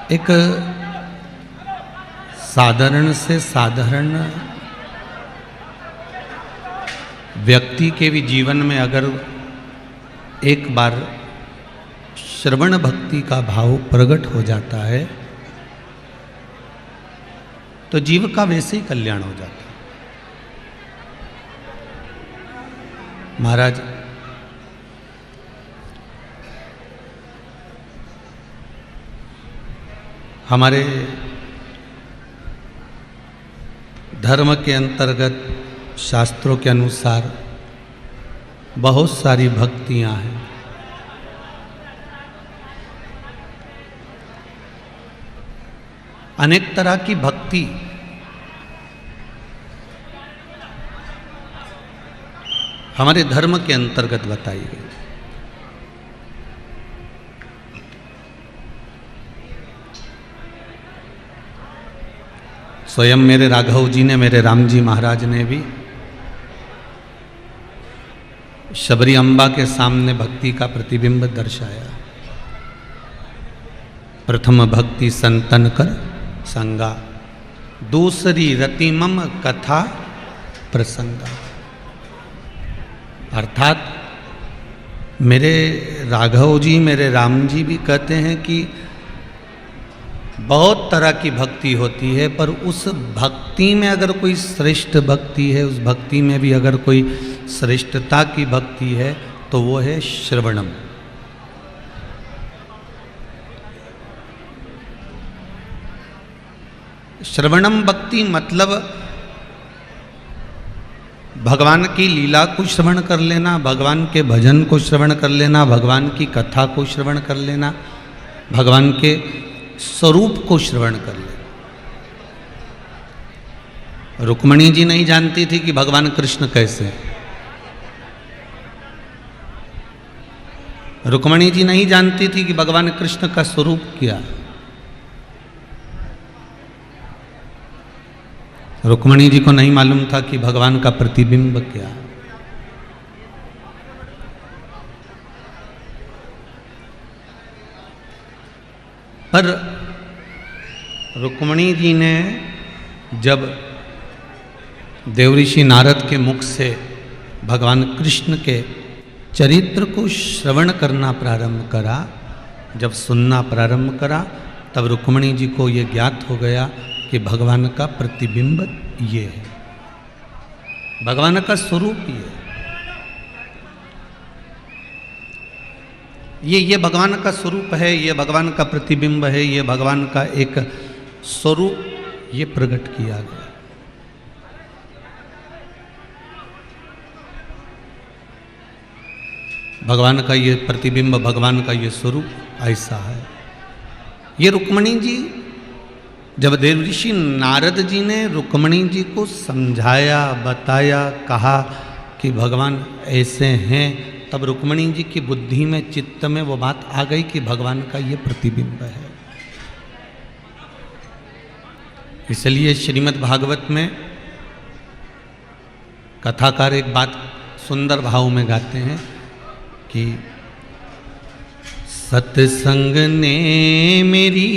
एक साधारण से साधारण व्यक्ति के भी जीवन में अगर एक बार श्रवण भक्ति का भाव प्रकट हो जाता है तो जीव का वैसे ही कल्याण हो जाता है। महाराज, हमारे धर्म के अंतर्गत शास्त्रों के अनुसार बहुत सारी भक्तियां हैं। अनेक तरह की भक्ति हमारे धर्म के अंतर्गत बताई गई। स्वयं मेरे राघव जी ने, मेरे राम जी महाराज ने भी शबरी अम्बा के सामने भक्ति का प्रतिबिंब दर्शाया। प्रथम भक्ति संतन कर संगा, दूसरी रतिमम कथा प्रसंगा। अर्थात मेरे राघव जी, मेरे राम जी भी कहते हैं कि बहुत तरह की भक्ति होती है, पर उस भक्ति में अगर कोई श्रेष्ठ भक्ति है, उस भक्ति में भी अगर कोई श्रेष्ठता की भक्ति है तो वो है श्रवणम। श्रवणम भक्ति मतलब भगवान की लीला को श्रवण कर लेना, भगवान के भजन को श्रवण कर लेना, भगवान की कथा को श्रवण कर लेना, भगवान के स्वरूप को श्रवण कर लेना। रुक्मणी जी नहीं जानती थी कि भगवान कृष्ण कैसे हैं। रुक्मणी जी नहीं जानती थी कि भगवान कृष्ण का स्वरूप क्या। रुक्मणी जी को नहीं मालूम था कि भगवान का प्रतिबिंब क्या। पर रुक्मणी जी ने जब देवऋषि नारद के मुख से भगवान कृष्ण के चरित्र को श्रवण करना प्रारंभ करा, जब सुनना प्रारंभ करा, तब रुक्मणी जी को ये ज्ञात हो गया कि भगवान का प्रतिबिंब ये है, भगवान का स्वरूप ये है। ये भगवान का स्वरूप है, ये भगवान का प्रतिबिंब है, ये भगवान का एक स्वरूप ये प्रकट किया गया। भगवान का ये प्रतिबिंब, भगवान का ये स्वरूप ऐसा है। ये रुक्मणी जी, जब देवऋषि नारद जी ने रुक्मणी जी को समझाया, बताया, कहा कि भगवान ऐसे हैं, तब रुक्मणी जी की बुद्धि में, चित्त में वो बात आ गई कि भगवान का ये प्रतिबिंब है। इसलिए श्रीमद् भागवत में कथाकार एक बात सुंदर भाव में गाते हैं कि सत्संग ने मेरी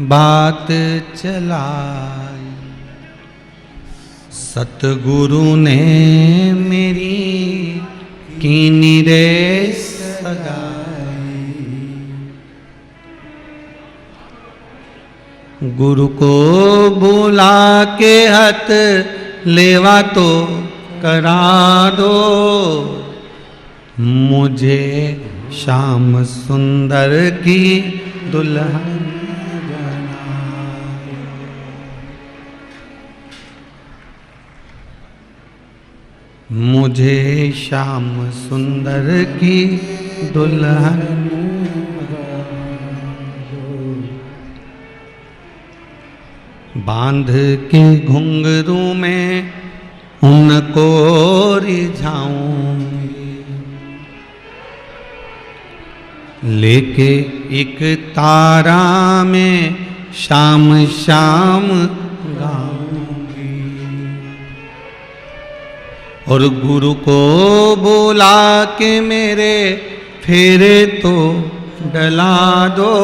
बात चलाई, सतगुरु ने मेरी कीनी रे सगाई, गुरु को बुला के हथ लेवा तो करा दो, मुझे श्याम सुंदर की दुल्हन मुझे श्याम सुंदर की दुल्हन बांध के घुंघरू में उनको रिझाऊंगी, लेके एक तारा में शाम शाम गाऊंगी, और गुरु को बुला के मेरे फेरे तो डला दो,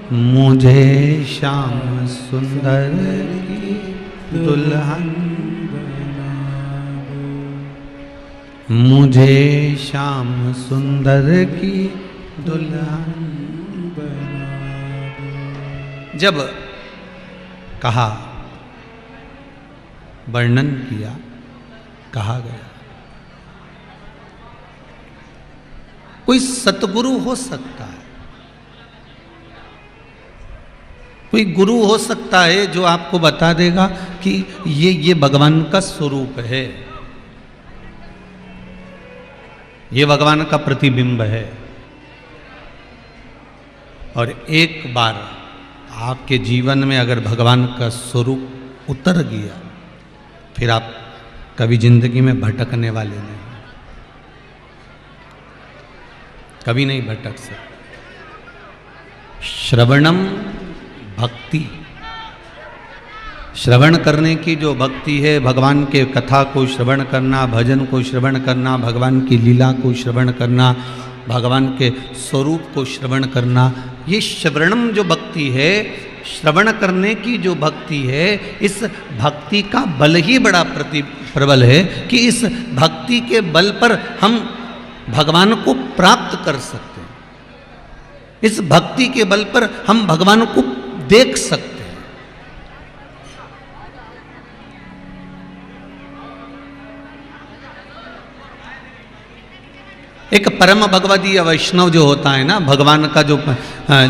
मुझे श्याम सुंदर की दुल्हन बना दो, मुझे श्याम सुंदर की दुल्हन बना दो। जब कहा, वर्णन किया, कहा गया कोई सतगुरु हो सकता है, कोई गुरु हो सकता है जो आपको बता देगा कि ये भगवान का स्वरूप है, ये भगवान का प्रतिबिंब है। और एक बार आपके जीवन में अगर भगवान का स्वरूप उतर गया, फिर आप कभी जिंदगी में भटकने वाले नहीं, कभी नहीं भटक सकते। श्रवणम भक्ति, श्रवण करने की जो भक्ति है, भगवान के कथा को श्रवण करना, भजन को श्रवण करना, भगवान की लीला को श्रवण करना, भगवान के स्वरूप को श्रवण करना, ये श्रवणम जो भक्ति है, श्रवण करने की जो भक्ति है, इस भक्ति का बल ही बड़ा प्रबल है कि इस भक्ति के बल पर हम भगवान को प्राप्त कर सकते हैं, इस भक्ति के बल पर हम भगवान को देख सकते हैं। एक परम भगवदीय वैष्णव जो होता है ना, भगवान का जो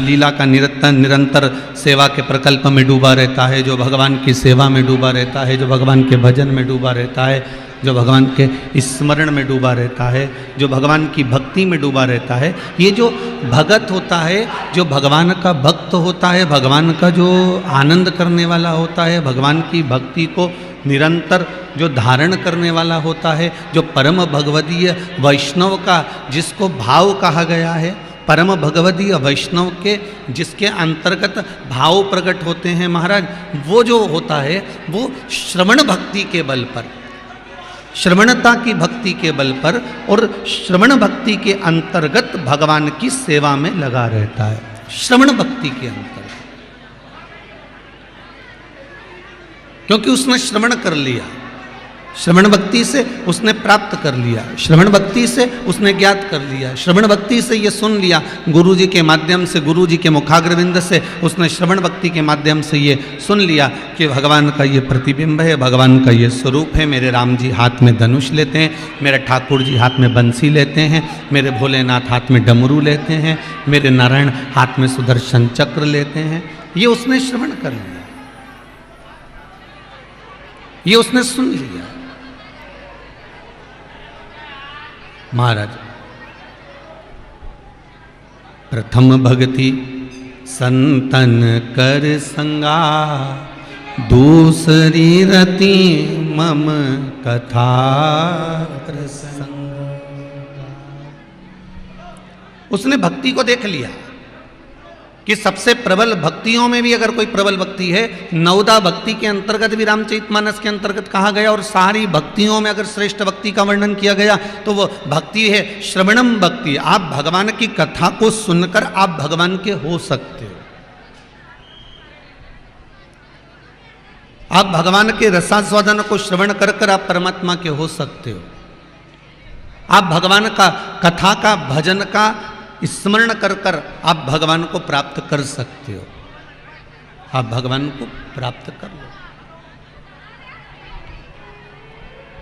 लीला का निरंतर सेवा के प्रकल्प में डूबा रहता है, जो भगवान की सेवा में डूबा रहता है, जो भगवान के भजन में डूबा रहता है, जो भगवान के स्मरण में डूबा रहता है, जो भगवान की भक्ति में डूबा रहता है, ये जो भगत होता है, जो भगवान का भक्त होता है, भगवान का जो आनंद करने वाला होता है, भगवान की भक्ति को निरंतर जो धारण करने वाला होता है, जो परम भगवदीय वैष्णव का जिसको भाव कहा गया है, परम भगवदीय वैष्णव के जिसके अंतर्गत भाव प्रकट होते हैं महाराज, वो जो होता है वो श्रवण भक्ति के बल पर, श्रवणता की भक्ति के बल पर और श्रवण भक्ति के अंतर्गत भगवान की सेवा में लगा रहता है। श्रवण भक्ति के अंतर्गत, क्योंकि उसने श्रवण कर लिया, श्रवण भक्ति से उसने प्राप्त कर लिया, श्रवण भक्ति से उसने ज्ञात कर लिया, श्रवण भक्ति से ये सुन लिया, गुरु जी के माध्यम से, गुरु जी के मुखाग्रविंद से उसने श्रवण भक्ति के माध्यम से ये सुन लिया कि भगवान का ये प्रतिबिंब है, भगवान का ये स्वरूप है। मेरे राम जी हाथ में धनुष लेते हैं, मेरे ठाकुर जी हाथ में बंसी लेते हैं, मेरे भोलेनाथ हाथ में डमरू लेते हैं, मेरे नारायण हाथ में सुदर्शन चक्र लेते हैं। ये उसने श्रवण कर लिया, ये उसने सुन लिया। महाराज, प्रथम भक्ति संतन कर संगा, दूसरी रति मम कथा प्रसंग। उसने भक्ति को देख लिया कि सबसे प्रबल भक्तियों में भी अगर कोई प्रबल भक्ति है, नवदा भक्ति के अंतर्गत भी रामचरितमानस के अंतर्गत कहा गया, और सारी भक्तियों में अगर श्रेष्ठ भक्ति का वर्णन किया गया तो वो भक्ति है श्रवणम भक्ति। आप भगवान की कथा को सुनकर आप भगवान के हो सकते हो, आप भगवान के रसास्वादन को श्रवण कर कर आप परमात्मा के हो सकते हो, आप भगवान का कथा का भजन का स्मरण कर कर आप भगवान को प्राप्त कर सकते हो, आप भगवान को प्राप्त कर लो।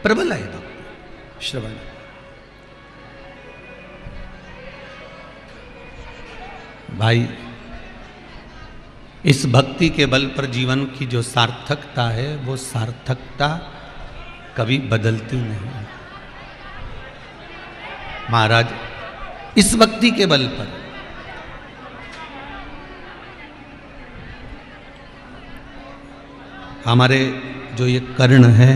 प्रबल है भक्ति श्रवण। भाई, इस भक्ति के बल पर जीवन की जो सार्थकता है, वो सार्थकता कभी बदलती नहीं। महाराज, इस भक्ति के बल पर हमारे जो ये कर्ण है,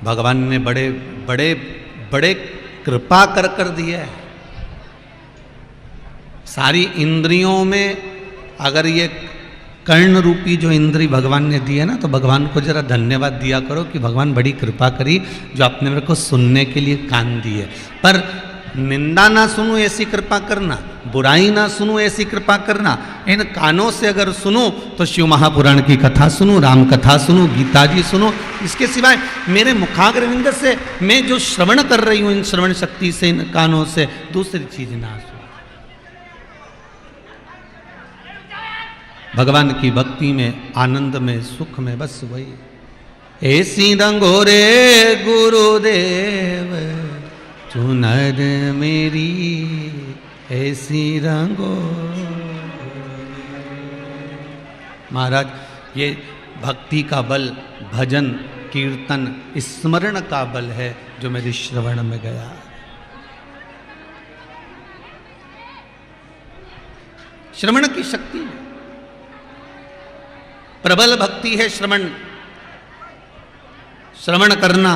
भगवान ने बड़े बड़े बड़े कृपा कर दिया है। सारी इंद्रियों में अगर ये कर्ण रूपी जो इंद्री भगवान ने दी है ना, तो भगवान को जरा धन्यवाद दिया करो कि भगवान बड़ी कृपा करी जो आपने मेरे को सुनने के लिए कान दिए। पर निंदा ना सुनूं ऐसी कृपा करना, बुराई ना सुनूं ऐसी कृपा करना। इन कानों से अगर सुनूं तो शिव महापुराण की कथा सुनूं, राम कथा सुनूं, गीता जी सुनूं। इसके सिवाय मेरे मुखाग्रविंद से मैं जो श्रवण कर रही हूं, इन श्रवण शक्ति से, इन कानों से, दूसरी चीज ना सुनूं। भगवान की भक्ति में, आनंद में, सुख में, बस वही। ऐसी रंगो रे गुरुदेव चुनर मेरी, ऐसी रंगो। महाराज, ये भक्ति का बल, भजन, कीर्तन, स्मरण का बल है जो मेरे श्रवण में गया। श्रवण की शक्ति है, प्रबल भक्ति है श्रवण। श्रवण करना,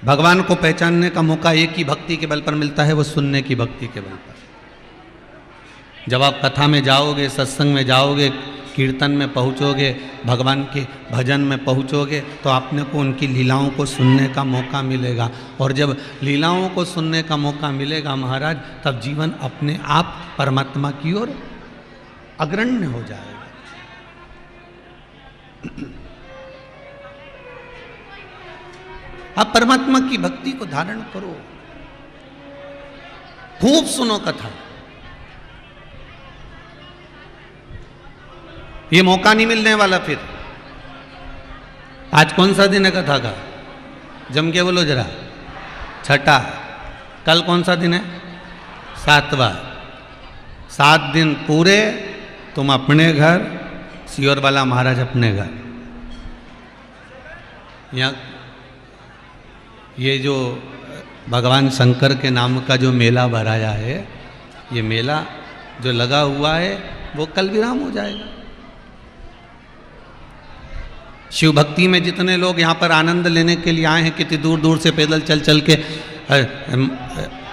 भगवान को पहचानने का मौका एक ही भक्ति के बल पर मिलता है, वो सुनने की भक्ति के बल पर। जब आप कथा में जाओगे, सत्संग में जाओगे, कीर्तन में पहुंचोगे, भगवान के भजन में पहुंचोगे, तो आपने को उनकी लीलाओं को सुनने का मौका मिलेगा। और जब लीलाओं को सुनने का मौका मिलेगा महाराज, तब जीवन अपने आप परमात्मा की ओर अग्रण्य हो जाएगा। आप परमात्मा की भक्ति को धारण करो, खूब सुनो कथा। ये मौका नहीं मिलने वाला फिर। आज कौन सा दिन है कथा का? जम के बोलो जरा। छठा। कल कौन सा दिन है? 7वां। 7 दिन पूरे तुम अपने घर, सियोर वाला महाराज अपने घर। यहाँ ये जो भगवान शंकर के नाम का जो मेला भराया है, ये मेला जो लगा हुआ है वो कल विराम हो जाएगा। शिव भक्ति में जितने लोग यहाँ पर आनंद लेने के लिए आए हैं, कितनी दूर दूर से पैदल चल चल के,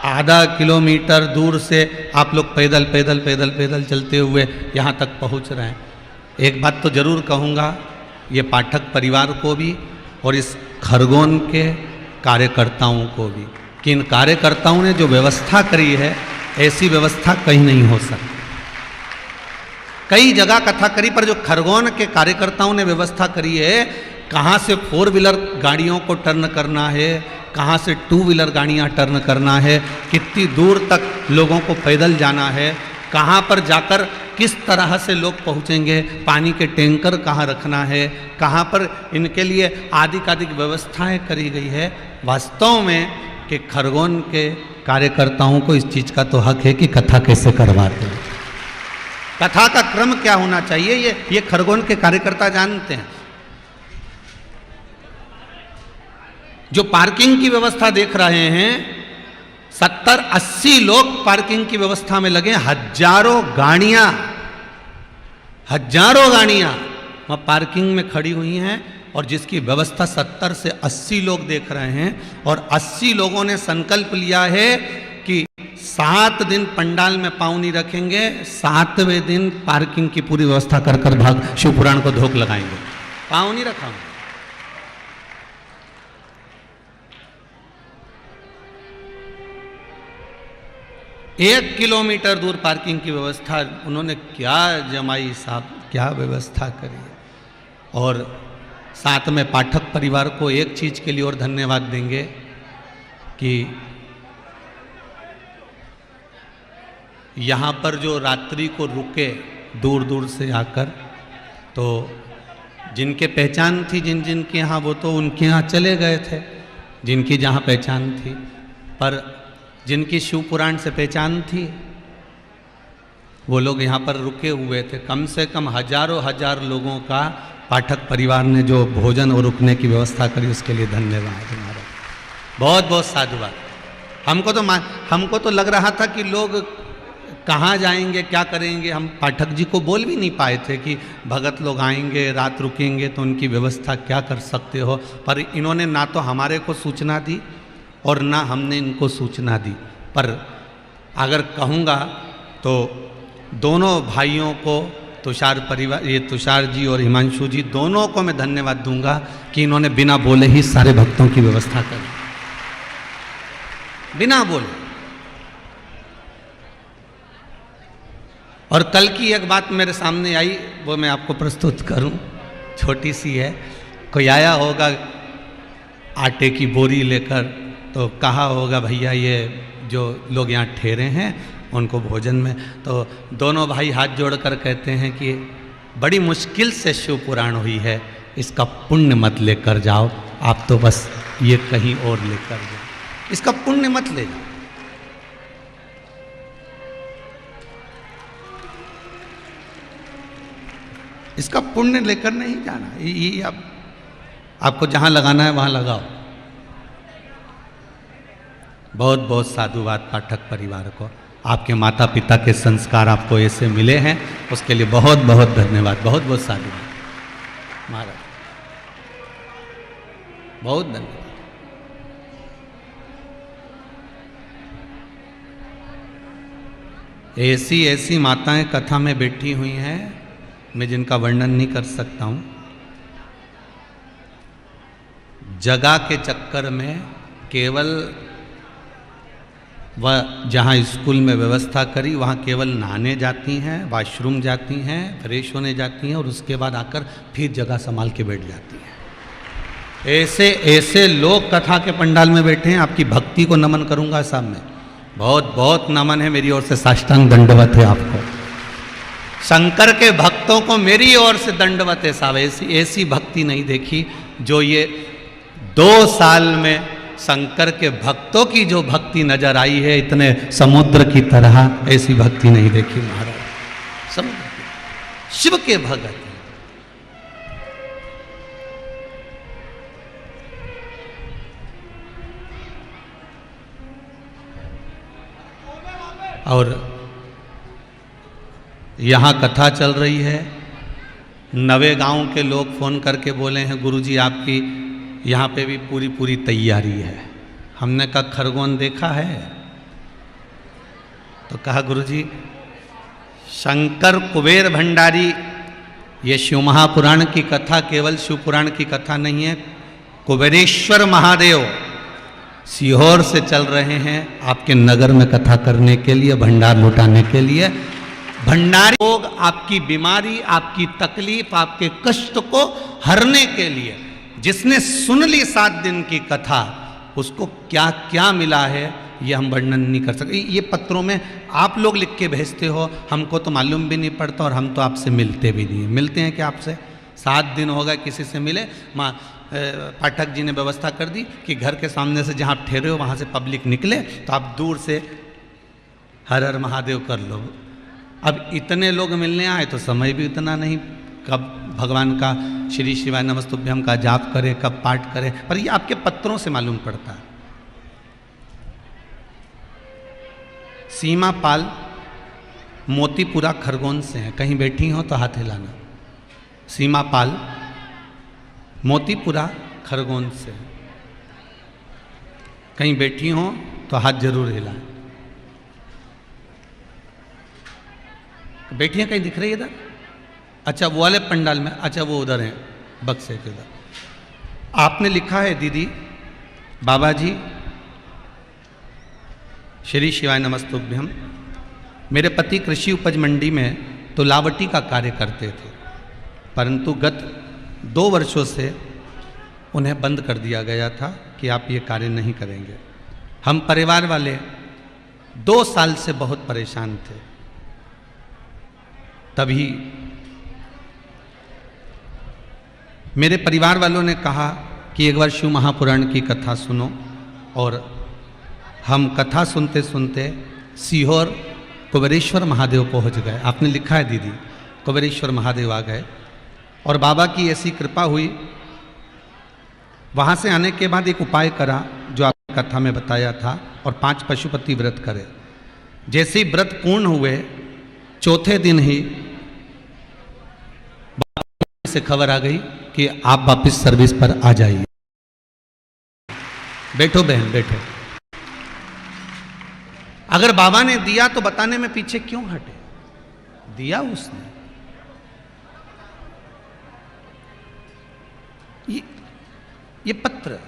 आधा किलोमीटर दूर से आप लोग पैदल पैदल पैदल पैदल चलते हुए यहाँ तक पहुँच रहे हैं। एक बात तो जरूर कहूँगा, ये पाठक परिवार को भी और इस खरगोन के कार्यकर्ताओं को भी, कि इन कार्यकर्ताओं ने जो व्यवस्था करी है, ऐसी व्यवस्था कहीं नहीं हो सकती। कई जगह कथा करी, पर जो खरगोन के कार्यकर्ताओं ने व्यवस्था करी है, कहाँ से 4 व्हीलर गाड़ियों को टर्न करना है, कहाँ से 2 व्हीलर गाड़ियाँ टर्न करना है, कितनी दूर तक लोगों को पैदल जाना है, कहाँ पर जाकर किस तरह से लोग पहुँचेंगे, पानी के टैंकर कहाँ रखना है, कहाँ पर इनके लिए आदिक व्यवस्थाएं करी गई है। वास्तव में कि खरगोन के कार्यकर्ताओं को इस चीज़ का तो हक है कि कथा कैसे करवाते हैं, कथा का क्रम क्या होना चाहिए, ये खरगोन के कार्यकर्ता जानते हैं। जो पार्किंग की व्यवस्था देख रहे हैं, 70-80 लोग पार्किंग की व्यवस्था में लगे। हजारों गाड़ियां वहां पार्किंग में खड़ी हुई हैं, और जिसकी व्यवस्था 70 से 80 लोग देख रहे हैं। और 80 लोगों ने संकल्प लिया है कि 7 दिन पंडाल में पांव नहीं रखेंगे, 7वें दिन पार्किंग की पूरी व्यवस्था कर कर भाग शिव पुराण को धोख लगाएंगे। पांव नहीं रखा। 1 किलोमीटर दूर पार्किंग की व्यवस्था उन्होंने क्या जमाई साहब, क्या व्यवस्था करी। और साथ में पाठक परिवार को एक चीज़ के लिए और धन्यवाद देंगे कि यहाँ पर जो रात्रि को रुके दूर दूर से आकर, तो जिनके पहचान थी, जिन जिन के यहाँ, वो तो उनके यहाँ चले गए थे जिनकी जहाँ पहचान थी, पर जिनकी शिव पुराण से पहचान थी वो लोग यहाँ पर रुके हुए थे। कम से कम हजारों हजार लोगों का पाठक परिवार ने जो भोजन और रुकने की व्यवस्था करी, उसके लिए धन्यवाद हमारा, बहुत बहुत साधुवाद। हमको तो लग रहा था कि लोग कहाँ जाएंगे, क्या करेंगे। हम पाठक जी को बोल भी नहीं पाए थे कि भगत लोग आएंगे, रात रुकेंगे, तो उनकी व्यवस्था क्या कर सकते हो। पर इन्होंने ना तो हमारे को सूचना दी और ना हमने इनको सूचना दी। पर अगर कहूँगा तो दोनों भाइयों को, तुषार परिवार, ये तुषार जी और हिमांशु जी, दोनों को मैं धन्यवाद दूंगा कि इन्होंने बिना बोले ही सारे भक्तों की व्यवस्था करी, बिना बोले। और कल की एक बात मेरे सामने आई, वो मैं आपको प्रस्तुत करूं, छोटी सी है। कोई आया होगा आटे की बोरी लेकर, तो कहा होगा भैया ये जो लोग यहाँ ठहरे हैं उनको भोजन में, तो दोनों भाई हाथ जोड़कर कहते हैं कि बड़ी मुश्किल से शिव पुराण हुई है, इसका पुण्य मत लेकर जाओ, आप तो बस ये कहीं और लेकर जाओ, इसका पुण्य मत ले जाओ। इसका पुण्य लेकर नहीं जाना, ये आपको जहां लगाना है वहां लगाओ। बहुत बहुत साधुवाद पाठक परिवार को, आपके माता पिता के संस्कार आपको ऐसे मिले हैं, उसके लिए बहुत बहुत धन्यवाद, बहुत बहुत साधुवाद महाराज, बहुत धन्यवाद। ऐसी ऐसी माताएं कथा में बैठी हुई हैं, मैं जिनका वर्णन नहीं कर सकता हूं। जगह के चक्कर में केवल वह जहाँ स्कूल में व्यवस्था करी वहाँ केवल नहाने जाती हैं, वॉशरूम जाती हैं, फ्रेश होने जाती हैं और उसके बाद आकर फिर जगह संभाल के बैठ जाती हैं। ऐसे ऐसे लोग कथा के पंडाल में बैठे हैं, आपकी भक्ति को नमन करूंगा सामने, बहुत बहुत नमन है मेरी ओर से, साष्टांग दंडवत है आपको। शंकर के भक्तों को मेरी ओर से दंडवत है साहब, ऐसी भक्ति नहीं देखी जो ये 2 साल में शंकर के भक्तों की जो भक्ति नजर आई है, इतने समुद्र की तरह ऐसी भक्ति नहीं देखी महाराज। समुद्र शिव के भगत और यहाँ कथा चल रही है। नवे गांव के लोग फोन करके बोले हैं गुरुजी आपकी यहाँ पे भी पूरी पूरी तैयारी है। हमने कहा खरगोन देखा है? तो कहा गुरुजी शंकर कुबेर भंडारी, ये शिव महापुराण की कथा केवल शिव पुराण की कथा नहीं है, कुबेरेश्वर महादेव सीहोर से चल रहे हैं आपके नगर में कथा करने के लिए, भंडार लुटाने के लिए। भंडारी लोग आपकी बीमारी, आपकी तकलीफ, आपके कष्ट को हरने के लिए, जिसने सुन ली 7 दिन की कथा, उसको क्या क्या मिला है ये हम वर्णन नहीं कर सकते। ये पत्रों में आप लोग लिख के भेजते हो, हमको तो मालूम भी नहीं पड़ता और हम तो आपसे मिलते भी नहीं। मिलते हैं क्या आपसे? 7 दिन हो गए किसी से मिले। पाठक जी ने व्यवस्था कर दी कि घर के सामने से जहाँ आप ठहरे हो वहाँ से पब्लिक निकले तो आप दूर से हर हर महादेव कर लो। अब इतने लोग मिलने आए तो समय भी उतना नहीं, कब भगवान का श्री शिवाय नमस्तुभ्यम का जाप करें, कब पाठ करें, पर ये आपके पत्रों से मालूम पड़ता है। सीमा पाल मोतीपुरा खरगोन से हैं, कहीं बैठी हो तो हाथ हिलाना। सीमा पाल मोतीपुरा खरगोन से, कहीं बैठी हो तो हाथ जरूर हिलाएं। बैठी हैं कहीं दिख रही है इधर? अच्छा वो वाले पंडाल में, अच्छा वो उधर हैं बक्से के उधर। आपने लिखा है दीदी बाबा जी श्री शिवाय नमस्तुभ्यम, मेरे पति कृषि उपज मंडी में तुलावटी का कार्य करते थे, परंतु गत 2 वर्षों से उन्हें बंद कर दिया गया था कि आप ये कार्य नहीं करेंगे। हम परिवार वाले 2 साल से बहुत परेशान थे। तभी मेरे परिवार वालों ने कहा कि एक बार शिव महापुराण की कथा सुनो, और हम कथा सुनते सुनते सीहोर कुबेरेश्वर महादेव पहुंच गए। आपने लिखा है दीदी, कुबेरेश्वर महादेव आ गए और बाबा की ऐसी कृपा हुई। वहाँ से आने के बाद एक उपाय करा जो आपने कथा में बताया था, और 5 पशुपति व्रत करे। जैसे ही व्रत पूर्ण हुए 4थे दिन ही से खबर आ गई कि आप वापस सर्विस पर आ जाइए। बैठो बहन बैठो। अगर बाबा ने दिया तो बताने में पीछे क्यों हटे? दिया उसने। ये पत्र,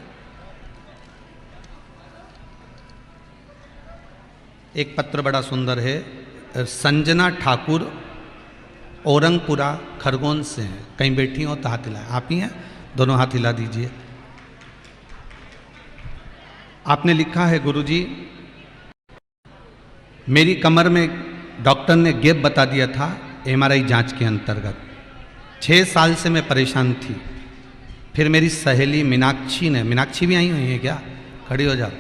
एक पत्र बड़ा सुंदर है, संजना ठाकुर औरंगपुरा खरगोन से हैं। कहीं बैठी हो तो हाथ हिलाए। आप ही हैं? दोनों हाथ हिला दीजिए। आपने लिखा है, गुरुजी मेरी कमर में डॉक्टर ने गैप बता दिया था एमआरआई जांच के अंतर्गत। 6 साल से मैं परेशान थी। फिर मेरी सहेली मीनाक्षी ने, मीनाक्षी भी आई हुई है क्या? खड़ी हो जाओ।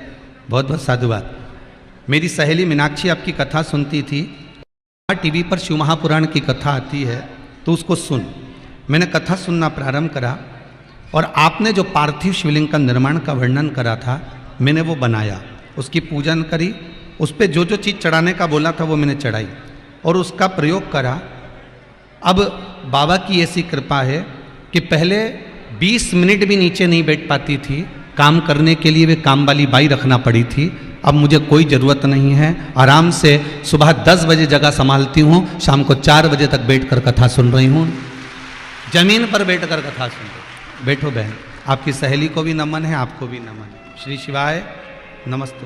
बहुत बहुत साधुवाद। मेरी सहेली मीनाक्षी आपकी कथा सुनती थी। टीवी पर शिव महापुराण की कथा आती है तो उसको सुन। मैंने कथा सुनना प्रारंभ करा और आपने जो पार्थिव शिवलिंग का निर्माण का वर्णन करा था मैंने वो बनाया, उसकी पूजन करी, उस पर जो जो चीज़ चढ़ाने का बोला था वो मैंने चढ़ाई और उसका प्रयोग करा। अब बाबा की ऐसी कृपा है कि पहले 20 मिनट भी नीचे नहीं बैठ पाती थी। काम करने के लिए वे काम वाली बाई रखना पड़ी थी। अब मुझे कोई ज़रूरत नहीं है। आराम से सुबह 10 बजे जगह संभालती हूँ, शाम को 4 बजे तक बैठकर कथा सुन रही हूँ। जमीन पर बैठकर कथा सुन रही। बैठो बहन, आपकी सहेली को भी नमन है, आपको भी नमन है। श्री शिवाय नमस्ते।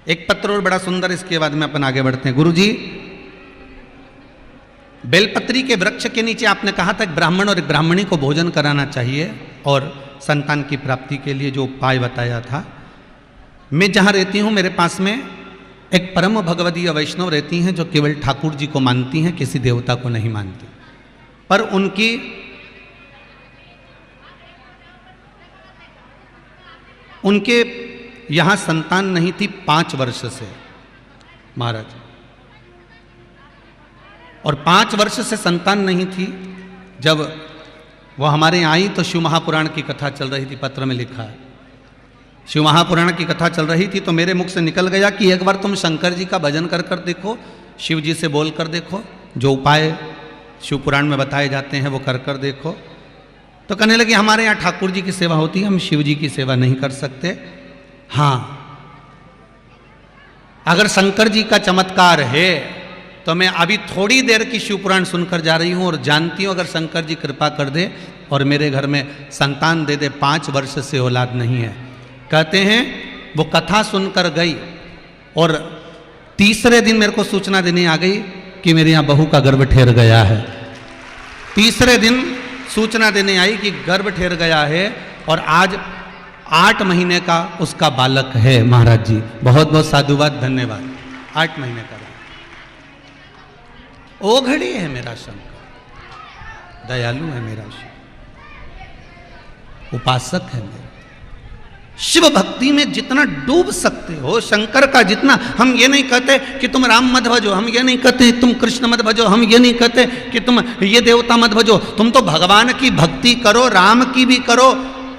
एक पत्र और बड़ा सुंदर, इसके बाद में अपन आगे बढ़ते हैं। गुरुजी, बेलपत्री के वृक्ष के नीचे आपने कहा था एक ब्राह्मण और एक ब्राह्मणी को भोजन कराना चाहिए और संतान की प्राप्ति के लिए जो उपाय बताया था। मैं जहाँ रहती हूँ मेरे पास में एक परम भगवदीय वैष्णव रहती हैं जो केवल ठाकुर जी को मानती हैं, किसी देवता को नहीं मानती। पर उनके यहाँ संतान नहीं थी 5 वर्ष से महाराज, और 5 वर्ष से संतान नहीं थी। जब वो हमारे यहाँ आई तो शिव महापुराण की कथा चल रही थी। पत्र में लिखा है शिव महापुराण की कथा चल रही थी तो मेरे मुख से निकल गया कि एक बार तुम शंकर जी का भजन कर कर देखो, शिव जी से बोल कर देखो, जो उपाय शिव पुराण में बताए जाते हैं वो कर कर देखो। तो कहने लगे हमारे यहाँ ठाकुर जी की सेवा होती है, हम शिव जी की सेवा नहीं कर सकते। हाँ, अगर शंकर जी का चमत्कार है तो मैं अभी थोड़ी देर की शिव पुराण सुनकर जा रही हूँ और जानती हूँ अगर शंकर जी कृपा कर दे और मेरे घर में संतान दे दे, 5 वर्ष से औलाद नहीं है। कहते हैं वो कथा सुनकर गई और तीसरे दिन मेरे को सूचना देने आ गई कि मेरे यहाँ बहू का गर्भ ठहर गया है। तीसरे दिन सूचना देने आई कि गर्भ ठहर गया है और आज 8 महीने का उसका बालक है। महाराज जी बहुत बहुत साधुवाद, धन्यवाद। 8 महीने का ओ घड़ी है मेरा शंकर, दयालु है मेरा शिव, उपासक है मेरा। शिव भक्ति में जितना डूब सकते हो शंकर का जितना, हम ये नहीं कहते कि तुम राम मत भजो, हम ये नहीं कहते तुम कृष्ण मत भजो, हम ये नहीं कहते कि तुम ये देवता मत भजो। तुम तो भगवान की भक्ति करो, राम की भी करो,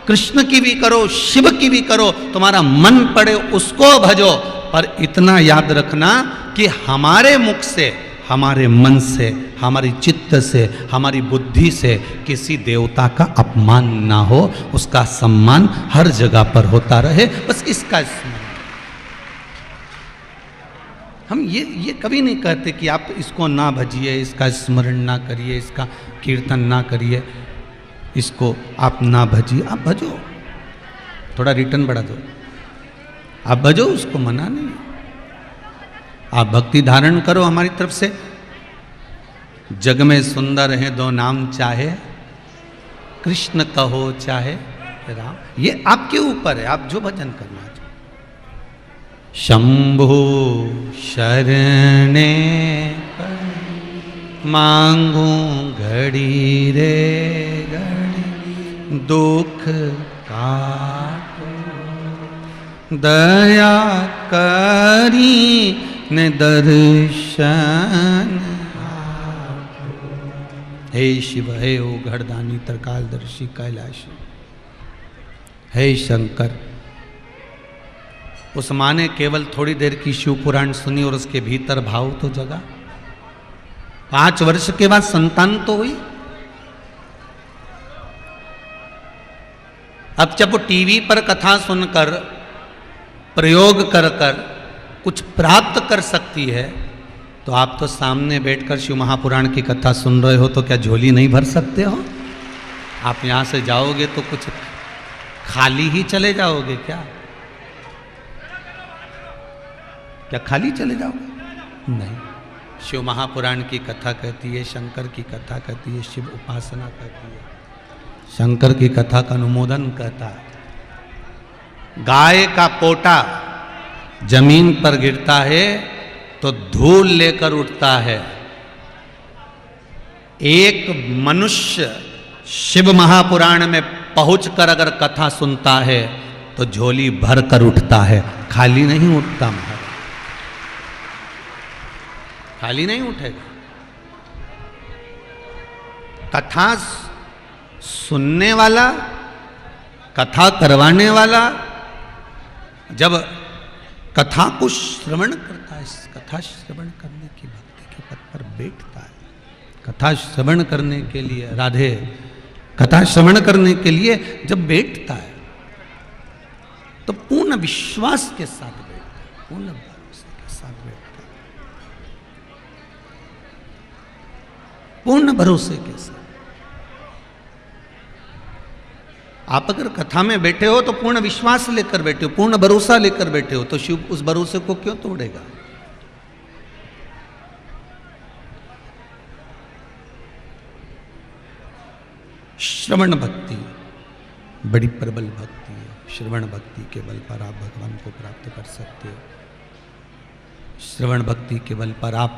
कृष्ण की भी करो, शिव की भी करो, तुम्हारा मन पड़े उसको भजो। पर इतना याद रखना कि हमारे मुख से, हमारे मन से, हमारी चित्त से, हमारी बुद्धि से किसी देवता का अपमान ना हो, उसका सम्मान हर जगह पर होता रहे। बस इसका स्मरण। हम ये कभी नहीं कहते कि आप इसको ना भजिए, इसका स्मरण ना करिए, इसका कीर्तन ना करिए, इसको आप ना भजिए। आप भजो, थोड़ा रिटर्न बढ़ा दो, आप भजो, उसको मना नहीं। आप भक्ति धारण करो हमारी तरफ से। जग में सुंदर है 2 नाम, चाहे कृष्ण कहो चाहे राम। ये आपके ऊपर है, आप जो भजन करना चाहो। शंभु शरणे मांगू घड़ी रे घड़ी, दुख काटो दया करी ने दर्शन। हे शिव, हे ओ घड़दानी त्रिकालदर्शी कैलाशी, हे शंकर। उस माँ ने केवल थोड़ी देर की शिव पुराण सुनी और उसके भीतर भाव तो जगा। 5 वर्ष के बाद संतान तो हुई। अब जब वो टीवी पर कथा सुनकर, प्रयोग कर कर कुछ प्राप्त कर सकती है तो आप तो सामने बैठकर शिव महापुराण की कथा सुन रहे हो तो क्या झोली नहीं भर सकते हो? आप यहाँ से जाओगे तो कुछ खाली ही चले जाओगे क्या? क्या खाली चले जाओगे? नहीं। शिव महापुराण की कथा कहती है, शंकर की कथा कहती है, शिव उपासना कहती है, शंकर की कथा का अनुमोदन कहता है। गाय का पोटा जमीन पर गिरता है तो धूल लेकर उठता है। एक मनुष्य शिव महापुराण में पहुंचकर अगर कथा सुनता है तो झोली भर कर उठता है, खाली नहीं उठता। महाराज खाली नहीं उठेगा। कथा सुनने वाला, कथा करवाने वाला जब कथा को श्रवण करता है, कथा श्रवण करने की भक्ति के पद पर बैठता है, कथा श्रवण करने के लिए, राधे, कथा श्रवण करने के लिए जब बैठता है तो पूर्ण विश्वास के साथ बैठता है, पूर्ण भरोसे के साथ बैठता है, पूर्ण भरोसे के साथ। आप अगर कथा में बैठे हो तो पूर्ण विश्वास लेकर बैठे हो, पूर्ण भरोसा लेकर बैठे हो, तो शिव उस भरोसे को क्यों तोड़ेगा? श्रवण भक्ति बड़ी प्रबल भक्ति है। श्रवण भक्ति के बल पर आप भगवान को प्राप्त कर सकते हो। श्रवण भक्ति के बल पर आप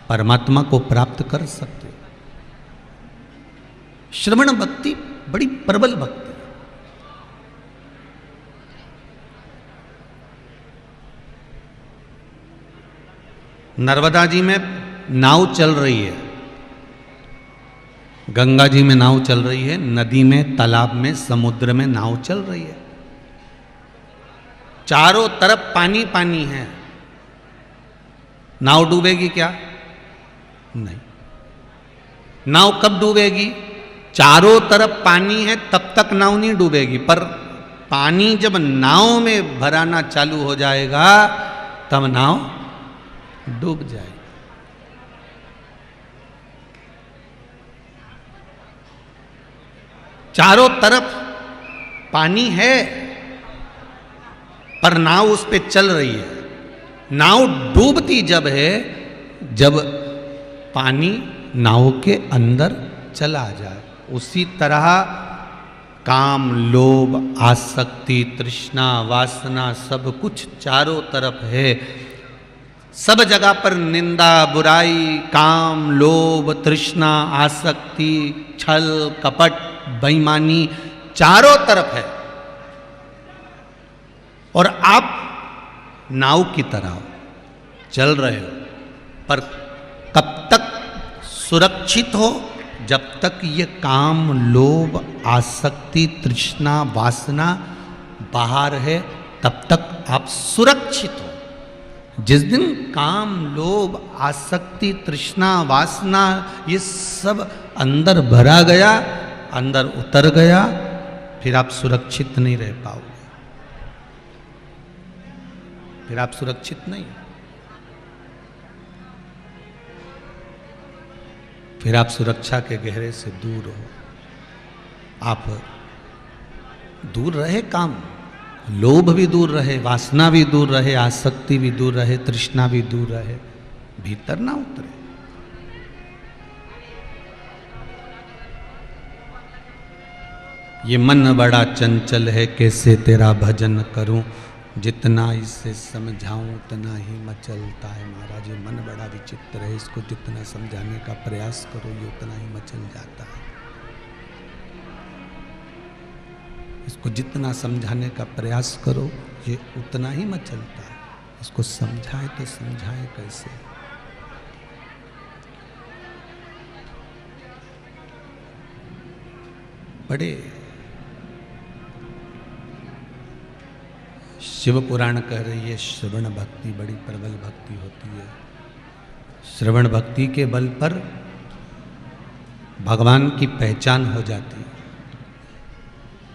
परमात्मा को प्राप्त कर सकते हो। श्रवण भक्ति बड़ी प्रबल भक्ति। नर्मदा जी में नाव चल रही है, गंगा जी में नाव चल रही है, नदी में, तालाब में, समुद्र में नाव चल रही है, चारों तरफ पानी पानी है। नाव डूबेगी क्या? नहीं। नाव कब डूबेगी? चारों तरफ पानी है तब तक नाव नहीं डूबेगी, पर पानी जब नाव में भराना चालू हो जाएगा तब नाव डूब जाएगी। चारों तरफ पानी है पर नाव उस पे चल रही है। नाव डूबती जब है जब पानी नाव के अंदर चला जाए। उसी तरह काम, लोभ, आसक्ति, तृष्णा, वासना सब कुछ चारों तरफ है। सब जगह पर निंदा, बुराई, काम, लोभ, तृष्णा, आसक्ति, छल, कपट, बेईमानी चारों तरफ है। और आप नाव की तरह चल रहे हो, पर कब तक सुरक्षित हो? जब तक ये काम, लोभ, आसक्ति, तृष्णा, वासना बाहर है तब तक आप सुरक्षित हो। जिस दिन काम, लोभ, आसक्ति, तृष्णा, वासना ये सब अंदर भरा गया, अंदर उतर गया, फिर आप सुरक्षित नहीं रह पाओगे। फिर आप सुरक्षित नहीं, फिर आप सुरक्षा के गहरे से दूर हो। आप दूर रहे, काम, लोभ भी दूर रहे, वासना भी दूर रहे, आसक्ति भी दूर रहे, तृष्णा भी दूर रहे, भीतर ना उतरे। ये मन बड़ा चंचल है, कैसे तेरा भजन करूं, जितना इसे समझाऊं उतना ही मचलता है। महाराज, ये मन बड़ा विचित्र है, इसको जितना समझाने का प्रयास करो ये उतना ही मचल जाता है। इसको जितना समझाने का प्रयास करो ये उतना ही मचलता है। इसको समझाए तो समझाए कैसे? बड़े शिव पुराण कह रही है श्रवण भक्ति बड़ी प्रबल भक्ति होती है। श्रवण भक्ति के बल पर भगवान की पहचान हो जाती है।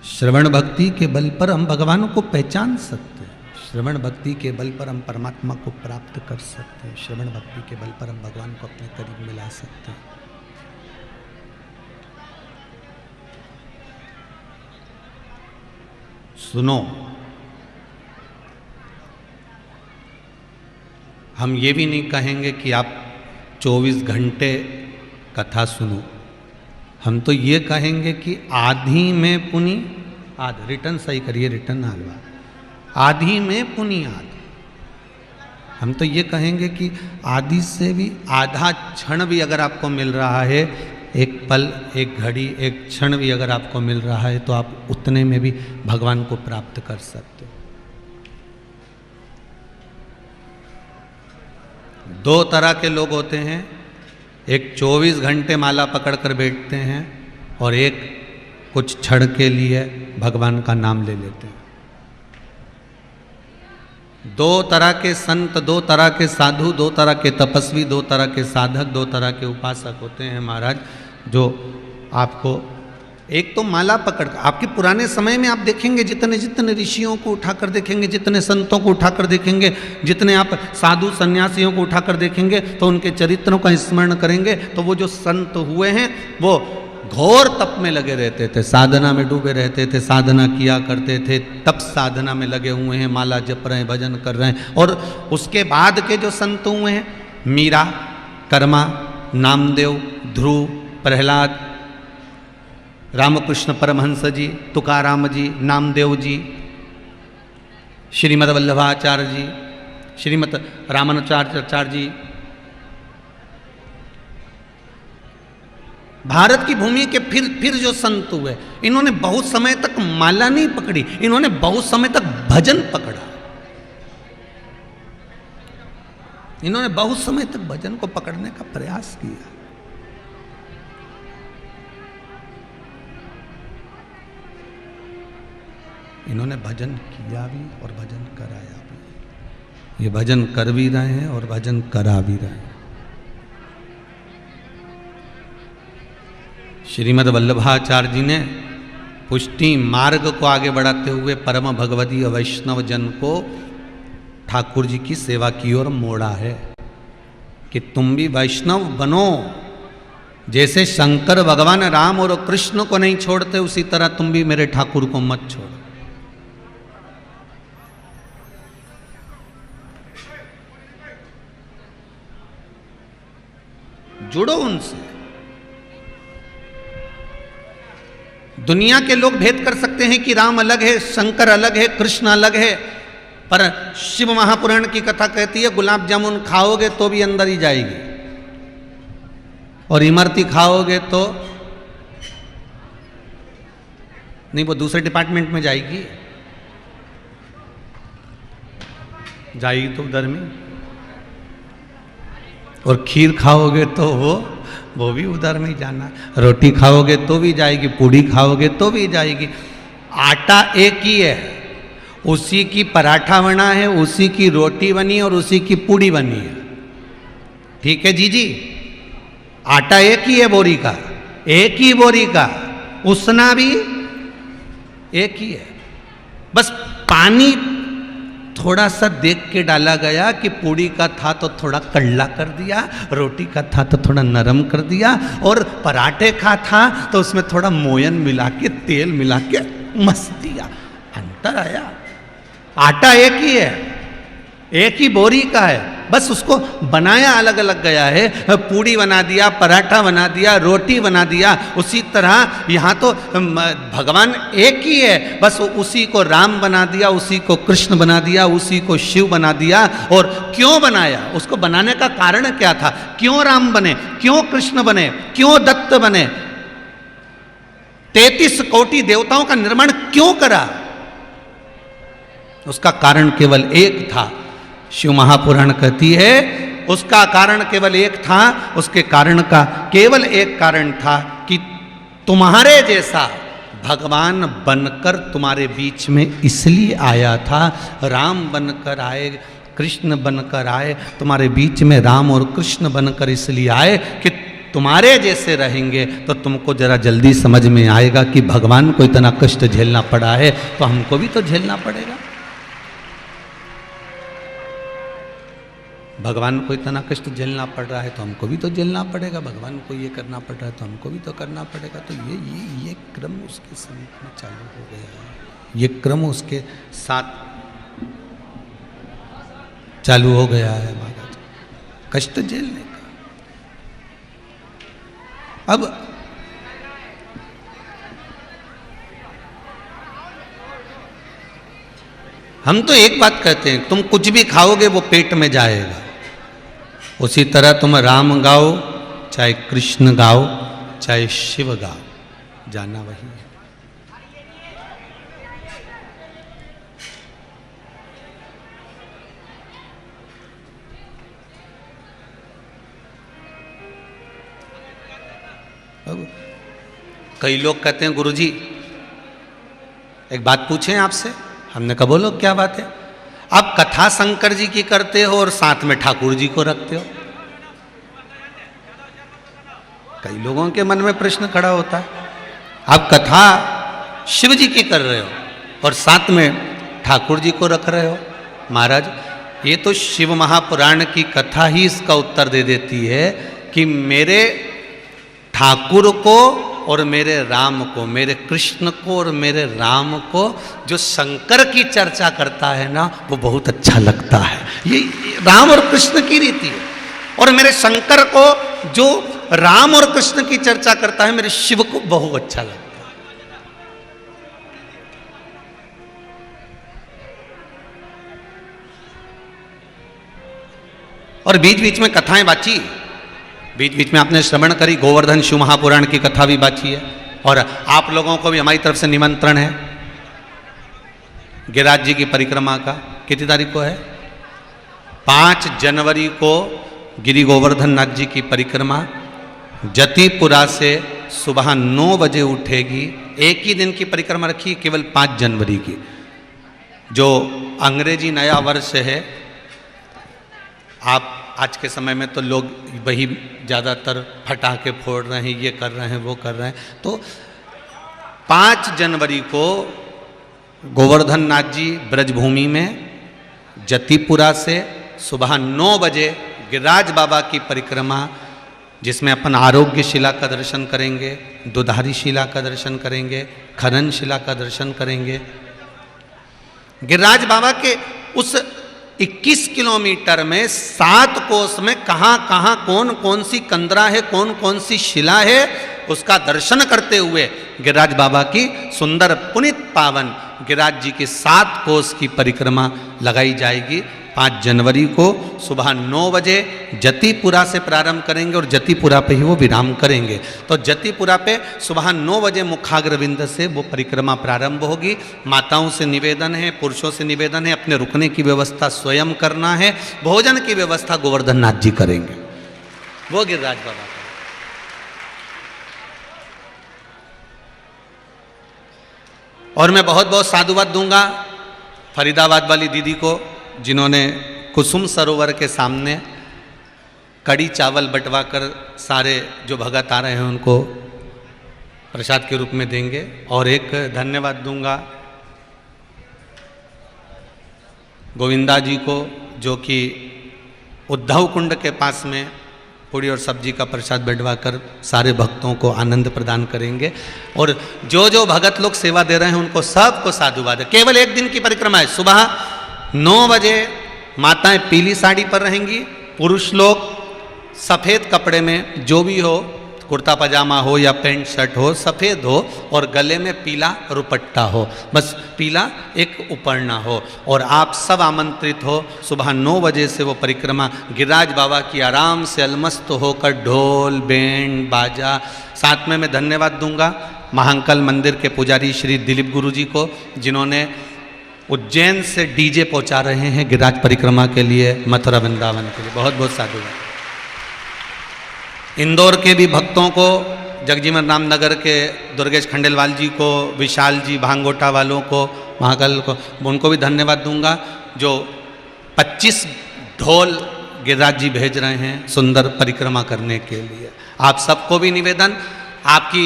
श्रवण भक्ति के बल पर हम भगवान को पहचान सकते हैं। श्रवण भक्ति के बल पर हम परमात्मा को प्राप्त कर सकते हैं। श्रवण भक्ति के बल पर हम भगवान को अपने करीब मिला सकते हैं। सुनो। हम ये भी नहीं कहेंगे कि आप 24 घंटे कथा सुनो। हम तो ये कहेंगे कि आधी में पुनि आध, रिटर्न सही करिए, रिटर्न हलवा, आधी में पुनि आध। हम तो ये कहेंगे कि आधी से भी आधा क्षण भी अगर आपको मिल रहा है, एक पल, एक घड़ी, एक क्षण भी अगर आपको मिल रहा है, तो आप उतने में भी भगवान को प्राप्त कर सकते हो। दो तरह के लोग होते हैं, एक 24 घंटे माला पकड़ कर बैठते हैं और एक कुछ क्षण के लिए भगवान का नाम ले लेते हैं। दो तरह के संत, दो तरह के साधु, दो तरह के तपस्वी, दो तरह के साधक, दो तरह के उपासक होते हैं महाराज, जो आपको एक तो माला पकड़, आपके पुराने समय में आप देखेंगे जितने जितने ऋषियों को उठाकर देखेंगे, जितने संतों को उठाकर देखेंगे, जितने आप साधु सन्यासियों को उठाकर देखेंगे, तो उनके चरित्रों का स्मरण करेंगे, तो वो जो संत हुए हैं वो घोर तप में लगे रहते थे, साधना में डूबे रहते थे, साधना किया करते थे, तप साधना में लगे हुए हैं, माला जप रहे हैं, भजन कर रहे हैं। और उसके बाद के जो संत हुए हैं, मीरा, कर्मा, नामदेव, ध्रुव, प्रहलाद, रामकृष्ण परमहंस जी, तुकाराम जी, नामदेव जी, श्रीमद वल्लभाचार्य जी, श्रीमद रामानुजाचार्य जी, भारत की भूमि के फिर जो संत हुए, इन्होंने बहुत समय तक माला नहीं पकड़ी, इन्होंने बहुत समय तक भजन पकड़ा। इन्होंने बहुत समय तक भजन को पकड़ने का प्रयास किया। इन्होंने भजन किया भी और भजन कराया भी। ये भजन कर भी रहे हैं और भजन करा भी रहे हैं। श्रीमद वल्लभाचार्य जी ने पुष्टि मार्ग को आगे बढ़ाते हुए परम भगवदीय वैष्णव जन को ठाकुर जी की सेवा की ओर मोड़ा है कि तुम भी वैष्णव बनो। जैसे शंकर भगवान राम और कृष्ण को नहीं छोड़ते, उसी तरह तुम भी मेरे ठाकुर को मत छोड़ो। जुड़ो उनसे। दुनिया के लोग भेद कर सकते हैं कि राम अलग है, शंकर अलग है, कृष्ण अलग है, पर शिव महापुराण की कथा कहती है गुलाब जामुन खाओगे तो भी अंदर ही जाएगी और इमरती खाओगे तो नहीं, वो दूसरे डिपार्टमेंट में जाएगी, जाएगी तो उधर में। और खीर खाओगे तो वो भी उधर में जाना, रोटी खाओगे तो भी जाएगी, पूड़ी खाओगे तो भी जाएगी। आटा एक ही है, उसी की पराठा बना है, उसी की रोटी बनी है और उसी की पूड़ी बनी है। ठीक है जी, आटा एक ही है बोरी का, एक ही बोरी का, उसना भी एक ही है। बस पानी थोड़ा सा देख के डाला गया कि पूड़ी का था तो थोड़ा कड़ला कर दिया, रोटी का था तो थोड़ा नरम कर दिया, और पराठे का था तो उसमें थोड़ा मोयन मिला के, तेल मिला के मस दिया। अंतर आया। आटा एक ही है, एक ही बोरी का है, बस उसको बनाया अलग अलग गया है। पूड़ी बना दिया, पराठा बना दिया, रोटी बना दिया। उसी तरह यहाँ तो भगवान एक ही है, बस उसी को राम बना दिया, उसी को कृष्ण बना दिया, उसी को शिव बना दिया। और क्यों बनाया, उसको बनाने का कारण क्या था? क्यों राम बने, क्यों कृष्ण बने, क्यों दत्त बने? 33 कोटि देवताओं का निर्माण क्यों करा? उसका कारण केवल एक था। शिव महापुराण कहती है उसका कारण केवल एक था, उसके कारण का केवल एक कारण था कि तुम्हारे जैसा भगवान बनकर तुम्हारे बीच में इसलिए आया था। राम बनकर आए, कृष्ण बनकर आए, तुम्हारे बीच में राम और कृष्ण बनकर इसलिए आए कि तुम्हारे जैसे रहेंगे तो तुमको जरा जल्दी समझ में आएगा कि भगवान को इतना कष्ट झेलना पड़ा है तो हमको भी तो झेलना पड़ेगा। भगवान को इतना कष्ट झेलना पड़ रहा है तो हमको भी तो झेलना पड़ेगा। भगवान को ये करना पड़ रहा है तो हमको भी तो करना पड़ेगा। तो ये क्रम उसके समय में चालू हो गया है। ये क्रम उसके साथ चालू हो गया है महाराज, कष्ट झेलने का। अब हम तो एक बात कहते हैं, तुम कुछ भी खाओगे वो पेट में जाएगा। उसी तरह तुम राम गाओ, चाहे कृष्ण गाओ, चाहे शिव गाओ, जाना वही है। अब कई लोग कहते हैं गुरुजी एक बात पूछें आपसे। हमने कहा बोलो क्या बात है। आप कथा शंकर जी की करते हो और साथ में ठाकुर जी को रखते हो। कई लोगों के मन में प्रश्न खड़ा होता है, आप कथा शिव जी की कर रहे हो और साथ में ठाकुर जी को रख रहे हो। महाराज ये तो शिव महापुराण की कथा ही इसका उत्तर दे देती है कि मेरे ठाकुर को और मेरे राम को, मेरे कृष्ण को और मेरे राम को जो शंकर की चर्चा करता है ना, वो बहुत अच्छा लगता है। ये राम और कृष्ण की रीति है। और मेरे शंकर को जो राम और कृष्ण की चर्चा करता है, मेरे शिव को बहुत अच्छा लगता है। और बीच बीच में कथाएं बाची, बीच बीच में आपने श्रवण करी, गोवर्धन शिव महापुराण की कथा भी बाची है। और आप लोगों को भी हमारी तरफ से निमंत्रण है गिरिराज जी की परिक्रमा का। कितनी तारीख को है? 5 जनवरी को गिरि गोवर्धन नाथ जी की परिक्रमा जतिपुरा से सुबह 9 बजे उठेगी। एक ही दिन की परिक्रमा रखी, केवल 5 जनवरी की। जो अंग्रेजी नया वर्ष है, आप आज के समय में तो लोग वही ज़्यादातर फटाके फोड़ रहे हैं, ये कर रहे हैं, वो कर रहे हैं। तो 5 जनवरी को गोवर्धन नाथ जी ब्रजभूमि में जतिपुरा से सुबह 9 बजे गिरिराज बाबा की परिक्रमा, जिसमें अपन आरोग्य शिला का दर्शन करेंगे, दुधारी शिला का दर्शन करेंगे, खनन शिला का दर्शन करेंगे। गिरिराज बाबा के उस 21 किलोमीटर में 7 कोस में कहाँ कहाँ कौन कौन सी कंदरा है, कौन कौन सी शिला है, उसका दर्शन करते हुए गिरिराज बाबा की सुंदर पुनित पावन गिरिराज जी की 7 कोस की परिक्रमा लगाई जाएगी। 5 जनवरी को सुबह 9 बजे जतिपुरा से प्रारंभ करेंगे और जतिपुरा पे ही वो विराम करेंगे। तो जतिपुरा पे सुबह 9 बजे मुखाग्रविंद से वो परिक्रमा प्रारंभ होगी। माताओं से निवेदन है, पुरुषों से निवेदन है, अपने रुकने की व्यवस्था स्वयं करना है। भोजन की व्यवस्था गोवर्धन नाथ जी करेंगे, वो गिरिराज बाबा। और मैं बहुत बहुत साधुवाद दूंगा फरीदाबाद वाली दीदी को, जिन्होंने कुसुम सरोवर के सामने कड़ी चावल बंटवा कर सारे जो भगत आ रहे हैं उनको प्रसाद के रूप में देंगे। और एक धन्यवाद दूंगा गोविंदा जी को, जो कि उद्धव कुंड के पास में पूड़ी और सब्जी का प्रसाद बैठवा कर सारे भक्तों को आनंद प्रदान करेंगे। और जो जो भगत लोग सेवा दे रहे हैं उनको सबको साधुवाद है। केवल एक दिन की परिक्रमा है। सुबह 9 बजे माताएं पीली साड़ी पर रहेंगी, पुरुष लोग सफ़ेद कपड़े में, जो भी हो, कुर्ता पजामा हो या पैंट शर्ट हो, सफ़ेद हो और गले में पीला रुपट्टा हो, बस पीला एक उपरना हो। और आप सब आमंत्रित हो। सुबह 9 बजे से वो परिक्रमा गिरिराज बाबा की आराम से अलमस्त होकर ढोल बैंड बाजा। साथ में मैं धन्यवाद दूंगा महांकल मंदिर के पुजारी श्री दिलीप गुरु जी को, जिन्होंने उज्जैन से डीजे पहुंचा रहे हैं गिरिराज परिक्रमा के लिए, मथुरा वृंदावन के लिए। बहुत बहुत साधुवाद। इंदौर के भी भक्तों को, जगजीवन राम नगर के दुर्गेश खंडेलवाल जी को, विशाल जी भांगोटा वालों को, महाकाल को, उनको भी धन्यवाद दूंगा, जो 25 ढोल गिरिराज जी भेज रहे हैं सुंदर परिक्रमा करने के लिए। आप सबको भी निवेदन, आपकी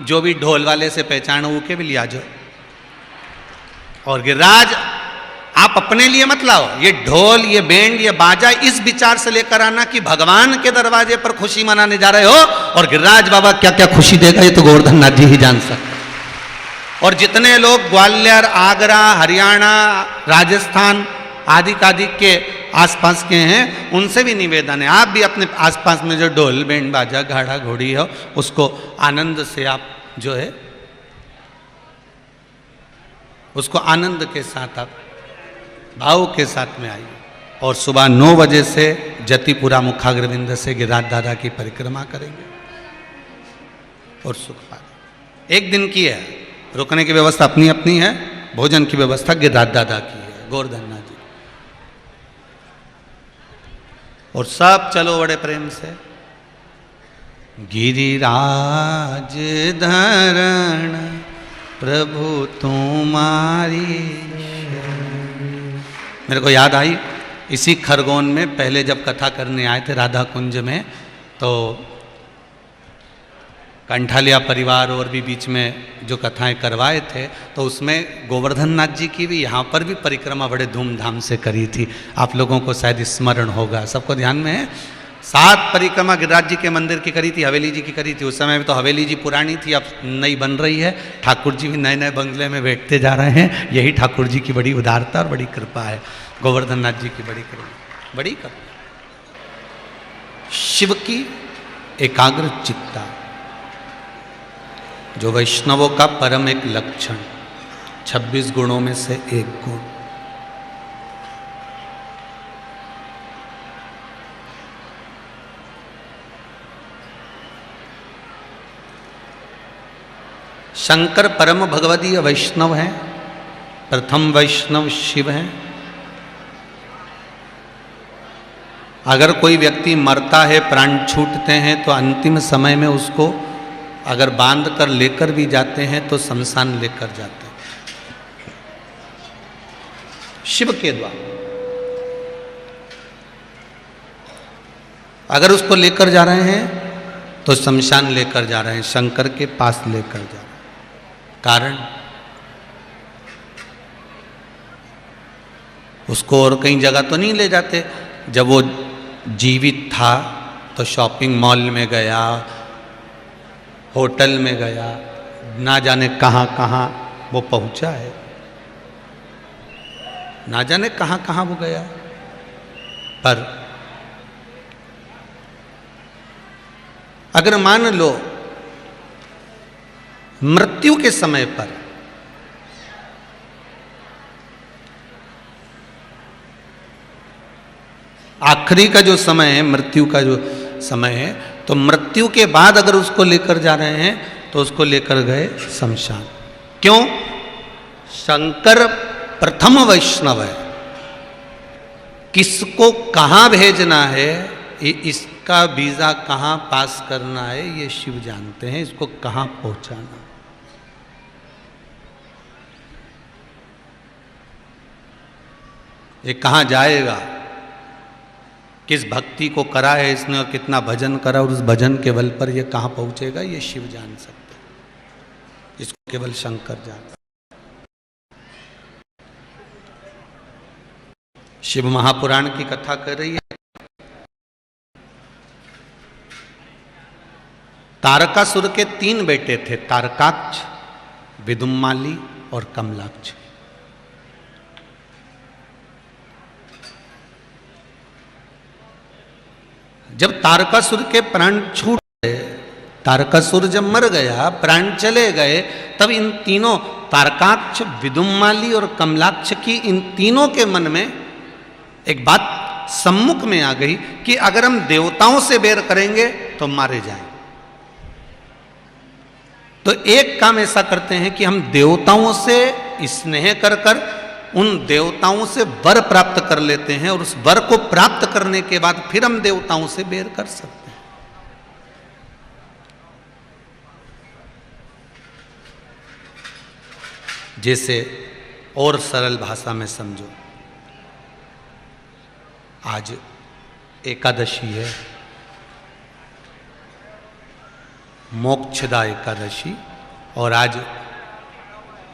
जो भी ढोल वाले से पहचान हो के भी लिया जाओ। और गिरिराज आप अपने लिए मत लाओ, ये ढोल, ये बैंड, ये बाजा इस विचार से लेकर आना कि भगवान के दरवाजे पर खुशी मनाने जा रहे हो, और गिरिराज बाबा क्या क्या खुशी देगा ये तो गोवर्धन नाथ जी ही जान सकते। और जितने लोग ग्वालियर, आगरा, हरियाणा, राजस्थान आदि के आसपास के हैं, उनसे भी निवेदन है, आप भी अपने आसपास में जो ढोल बैंड बाजा घाड़ा घोड़ी हो, उसको आनंद से आप जो है उसको आनंद के साथ आप भाव के साथ में आइए। और सुबह 9 बजे से जतिपुरा मुखाग्रविंद से गिरिराज दादा की परिक्रमा करेंगे और सुख पाएंगे। एक दिन की है, रुकने की व्यवस्था अपनी अपनी है, भोजन की व्यवस्था गिरिराज दादा की है, गोवर्धन नाथ जी। और सब चलो बड़े प्रेम से। गिरिराज धरण प्रभु तुम्हारी। मेरे को याद आई, इसी खरगोन में पहले जब कथा करने आए थे राधा कुंज में, तो कंठालिया परिवार और भी बीच में जो कथाएं करवाए थे, तो उसमें गोवर्धन नाथ जी की भी यहाँ पर भी परिक्रमा बड़े धूमधाम से करी थी। आप लोगों को शायद स्मरण होगा, सबको ध्यान में है। 7 परिक्रमा गिरिराज जी के मंदिर की करी थी, हवेली जी की करी थी। उस समय में तो हवेली जी पुरानी थी, अब नई बन रही है। ठाकुर जी भी नए नए बंगले में बैठते जा रहे हैं। यही ठाकुर जी की बड़ी उदारता और बड़ी कृपा है, गोवर्धन नाथ जी की बड़ी कृपा, बड़ी कृपा। शिव की एकाग्र चित्ता, जो वैष्णवों का परम एक लक्षण, 26 गुणों में से एक गुण। शंकर परम भगवदीय वैष्णव हैं, प्रथम वैष्णव शिव हैं। अगर कोई व्यक्ति मरता है, प्राण छूटते हैं, तो अंतिम समय में उसको अगर बांध कर लेकर भी जाते हैं तो शमशान लेकर जाते हैं शिव के द्वारा। अगर उसको लेकर जा रहे हैं तो शमशान लेकर जा रहे हैं, शंकर के पास लेकर जा रहे हैं। कारण उसको और कहीं जगह तो नहीं ले जाते। जब वो जीवित था तो शॉपिंग मॉल में गया, होटल में गया, ना जाने कहाँ कहाँ वो पहुंचा है, ना जाने कहाँ कहाँ वो गया। पर अगर मान लो मृत्यु के समय पर आखिरी का जो समय है, मृत्यु का जो समय है, तो मृत्यु के बाद अगर उसको लेकर जा रहे हैं तो उसको लेकर गए शमशान। क्यों? शंकर प्रथम वैष्णव है, किसको कहां भेजना है, इसका वीजा कहां पास करना है, ये शिव जानते हैं, इसको कहां पहुंचाना। ये कहां जाएगा, किस भक्ति को करा है इसने और कितना भजन करा, और उस भजन के बल पर ये कहां पहुंचेगा, ये शिव जान सकते हैं, इसको केवल शंकर जानते। शिव महापुराण की कथा कर रही है। तारकासुर के 3 बेटे थे, तारकाक्ष, विदुम्माली और कमलाक्ष। जब तारकासुर के प्राण छूट गए, तारकासुर जब मर गया, प्राण चले गए, तब इन तीनों तारकाक्ष, विदुम्माली और कमलाक्ष की, इन तीनों के मन में एक बात सम्मुख में आ गई कि अगर हम देवताओं से बैर करेंगे तो मारे जाएं। तो एक काम ऐसा करते हैं कि हम देवताओं से स्नेह कर कर उन देवताओं से वर प्राप्त कर लेते हैं, और उस वर को प्राप्त करने के बाद फिर हम देवताओं से बैर कर सकते हैं। जैसे और सरल भाषा में समझो, आज एकादशी है, मोक्षदा एकादशी, और आज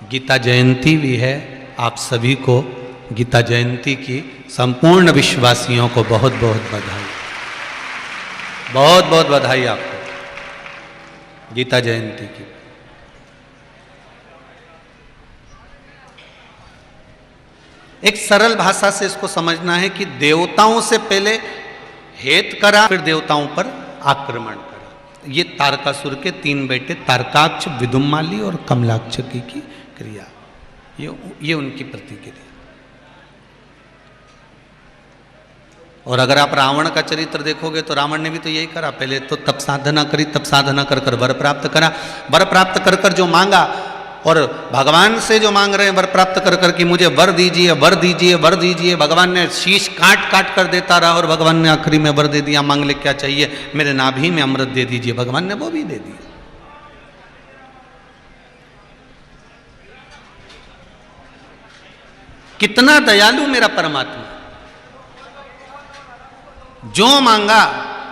गीता जयंती भी है। आप सभी को गीता जयंती की, संपूर्ण विश्वासियों को बहुत बहुत बधाई, बहुत बहुत बधाई आपको गीता जयंती की। एक सरल भाषा से इसको समझना है कि देवताओं से पहले हेत करा, फिर देवताओं पर आक्रमण करा। ये तारकासुर के 3 बेटे तारकाक्ष, विदुम्माली और कमलाक्ष की क्रिया, ये उनकी प्रतिक्रिया। और अगर आप रावण का चरित्र देखोगे तो रावण ने भी तो यही करा, पहले तो तप साधना करी, तप साधना कर कर वर प्राप्त करा, वर प्राप्त कर कर जो मांगा, और भगवान से जो मांग रहे हैं वर प्राप्त कर कर कि मुझे वर दीजिए, वर दीजिए, वर दीजिए, भगवान ने शीश काट काट कर देता रहा और भगवान ने आखिरी में वर दे दिया, मांग ले क्या चाहिए, मेरे नाभि में अमृत दे दीजिए, भगवान ने वो भी दे दिया। कितना दयालु मेरा परमात्मा, जो मांगा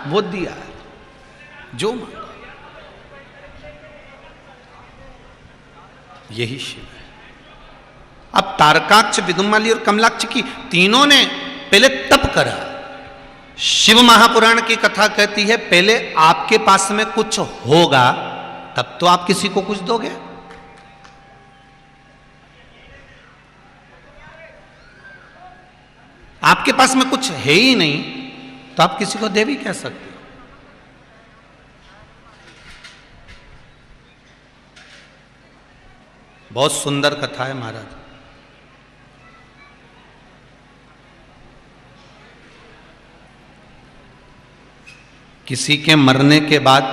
वो दिया, जो मांगा। यही शिव है। अब तारकाक्ष, विदुम्माली और कमलाक्ष की तीनों ने पहले तप करा। शिव महापुराण की कथा कहती है पहले आपके पास में कुछ होगा तब तो आप किसी को कुछ दोगे। आपके पास में कुछ है ही नहीं तो आप किसी को दे भी कह सकते हो। बहुत सुंदर कथा है महाराज। किसी के मरने के बाद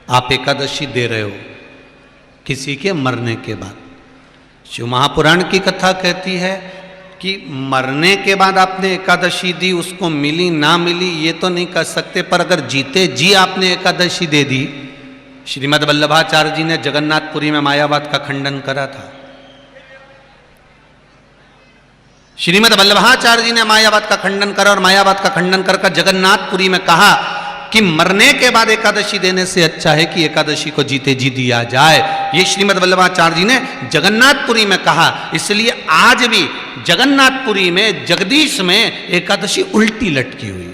आप एकादशी दे रहे हो, किसी के मरने के बाद। शिव महापुराण की कथा कहती है कि मरने के बाद आपने एकादशी दी, उसको मिली ना मिली ये तो नहीं कह सकते, पर अगर जीते जी आपने एकादशी दे दी। श्रीमद् वल्लभाचार्य जी ने जगन्नाथपुरी में मायावाद का खंडन करा था। श्रीमद् वल्लभाचार्य जी ने मायावाद का खंडन करा और मायावाद का खंडन कर जगन्नाथपुरी में कहा कि मरने के बाद एकादशी देने से अच्छा है कि एकादशी को जीते जी दिया जाए। ये श्रीमद् वल्लभाचार्य जी ने जगन्नाथपुरी में कहा। इसलिए आज भी जगन्नाथपुरी में, जगदीश में एकादशी उल्टी लटकी हुई।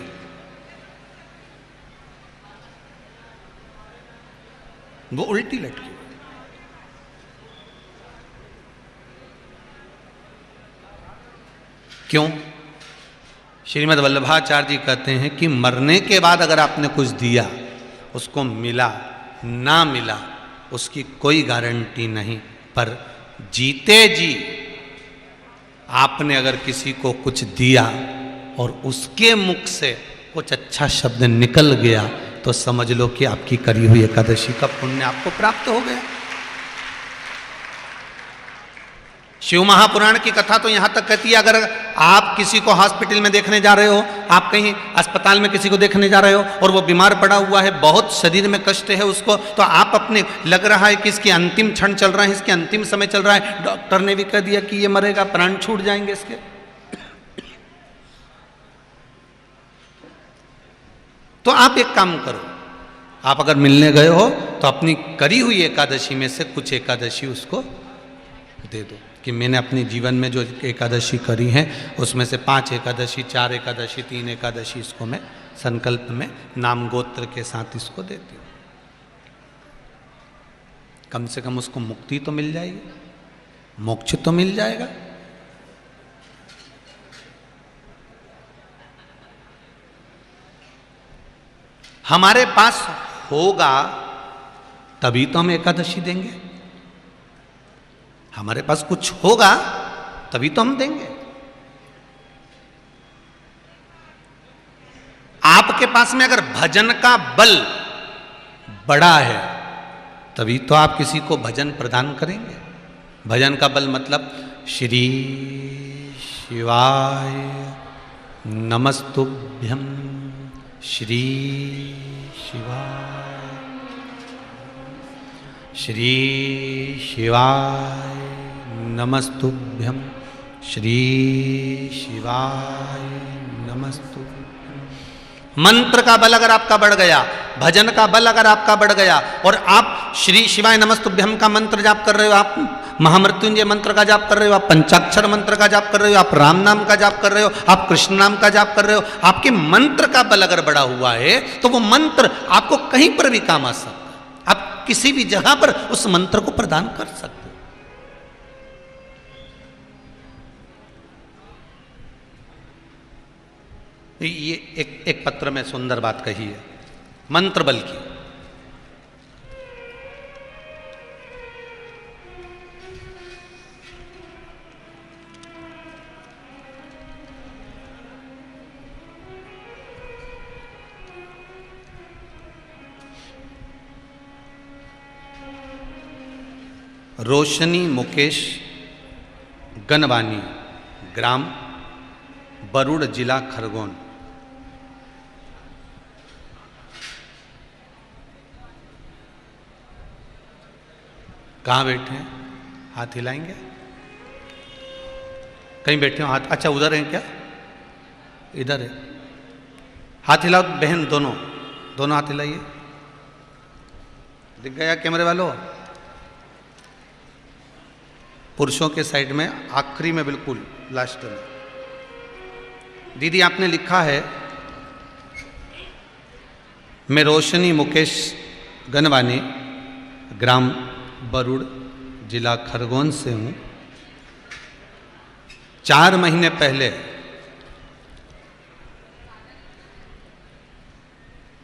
वो उल्टी लटकी हुई। क्यों? श्रीमद् वल्लभाचार्य जी कहते हैं कि मरने के बाद अगर आपने कुछ दिया, उसको मिला ना मिला उसकी कोई गारंटी नहीं, पर जीते जी आपने अगर किसी को कुछ दिया और उसके मुख से कुछ अच्छा शब्द निकल गया तो समझ लो कि आपकी करी हुई एकादशी का पुण्य आपको प्राप्त हो गया। शिव महापुराण की कथा तो यहां तक कहती है अगर आप किसी को हॉस्पिटल में देखने जा रहे हो, आप कहीं अस्पताल में किसी को देखने जा रहे हो और वो बीमार पड़ा हुआ है, बहुत शरीर में कष्ट है उसको, तो आप अपने लग रहा है कि इसके अंतिम क्षण चल रहा है, इसके अंतिम समय चल रहा है, डॉक्टर ने भी कह दिया कि ये मरेगा, प्राण छूट जाएंगे इसके। तो आप एक काम करो, आप अगर मिलने गए हो तो अपनी करी हुई एकादशी में से कुछ एकादशी उसको दे दो कि मैंने अपने जीवन में जो एकादशी करी है उसमें से 5 एकादशी, 4 एकादशी, 3 एकादशी इसको मैं संकल्प में नाम गोत्र के साथ इसको देती हूँ। कम से कम उसको मुक्ति तो मिल जाएगी, मोक्ष तो मिल जाएगा। हमारे पास होगा तभी तो हम एकादशी देंगे। हमारे पास कुछ होगा तभी तो हम देंगे। आपके पास में अगर भजन का बल बड़ा है तभी तो आप किसी को भजन प्रदान करेंगे। भजन का बल मतलब श्री शिवाय नमस्तुभ्यम, श्री शिवाय, श्री शिवाय नमस्तुभ्यम, श्री शिवाय नमस्तुभ्यम। मंत्र का बल अगर आपका बढ़ गया, भजन का बल अगर आपका बढ़ गया और आप श्री शिवाय नमस्तुभ्यम का मंत्र जाप कर रहे हो, आप महामृत्युंजय मंत्र का जाप कर रहे हो, आप पंचाक्षर मंत्र का जाप कर रहे हो, आप राम नाम का जाप कर रहे हो, आप कृष्ण नाम का जाप कर रहे हो, आपके मंत्र का बल अगर बढ़ा हुआ है तो वो मंत्र आपको कहीं पर भी काम आ सकता है। आप किसी भी जगह पर उस मंत्र को प्रदान कर सकते हो। ये एक पत्र में सुंदर बात कही है, मंत्र बल की। रोशनी मुकेश गनवानी, ग्राम बरूड़, जिला खरगोन। कहाँ बैठे हैं? हाथ हिलाएंगे? कहीं बैठे हो? हाथ, अच्छा उधर हैं क्या? इधर है। हाथ हिलाओ बहन, दोनों दोनों हाथ हिलाइए। दिख गया कैमरे वालों? पुरुषों के साइड में, आखिरी में, बिल्कुल लास्ट में। दीदी आपने लिखा है, मैं रोशनी मुकेश गनवानी, ग्राम बरूड़, जिला खरगोन से हूँ। 4 महीने पहले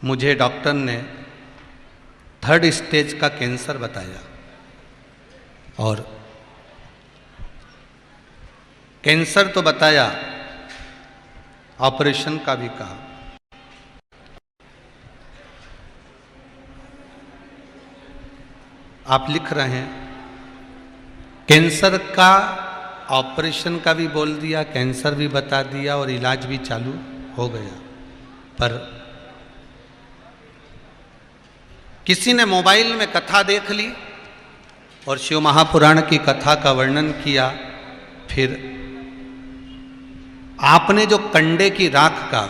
मुझे डॉक्टर ने 3rd स्टेज का कैंसर बताया और कैंसर तो बताया, ऑपरेशन का भी कहा। आप लिख रहे हैं कैंसर का, ऑपरेशन का भी बोल दिया, कैंसर भी बता दिया और इलाज भी चालू हो गया। पर किसी ने मोबाइल में कथा देख ली और शिव महापुराण की कथा का वर्णन किया। फिर आपने जो कंडे की राख का,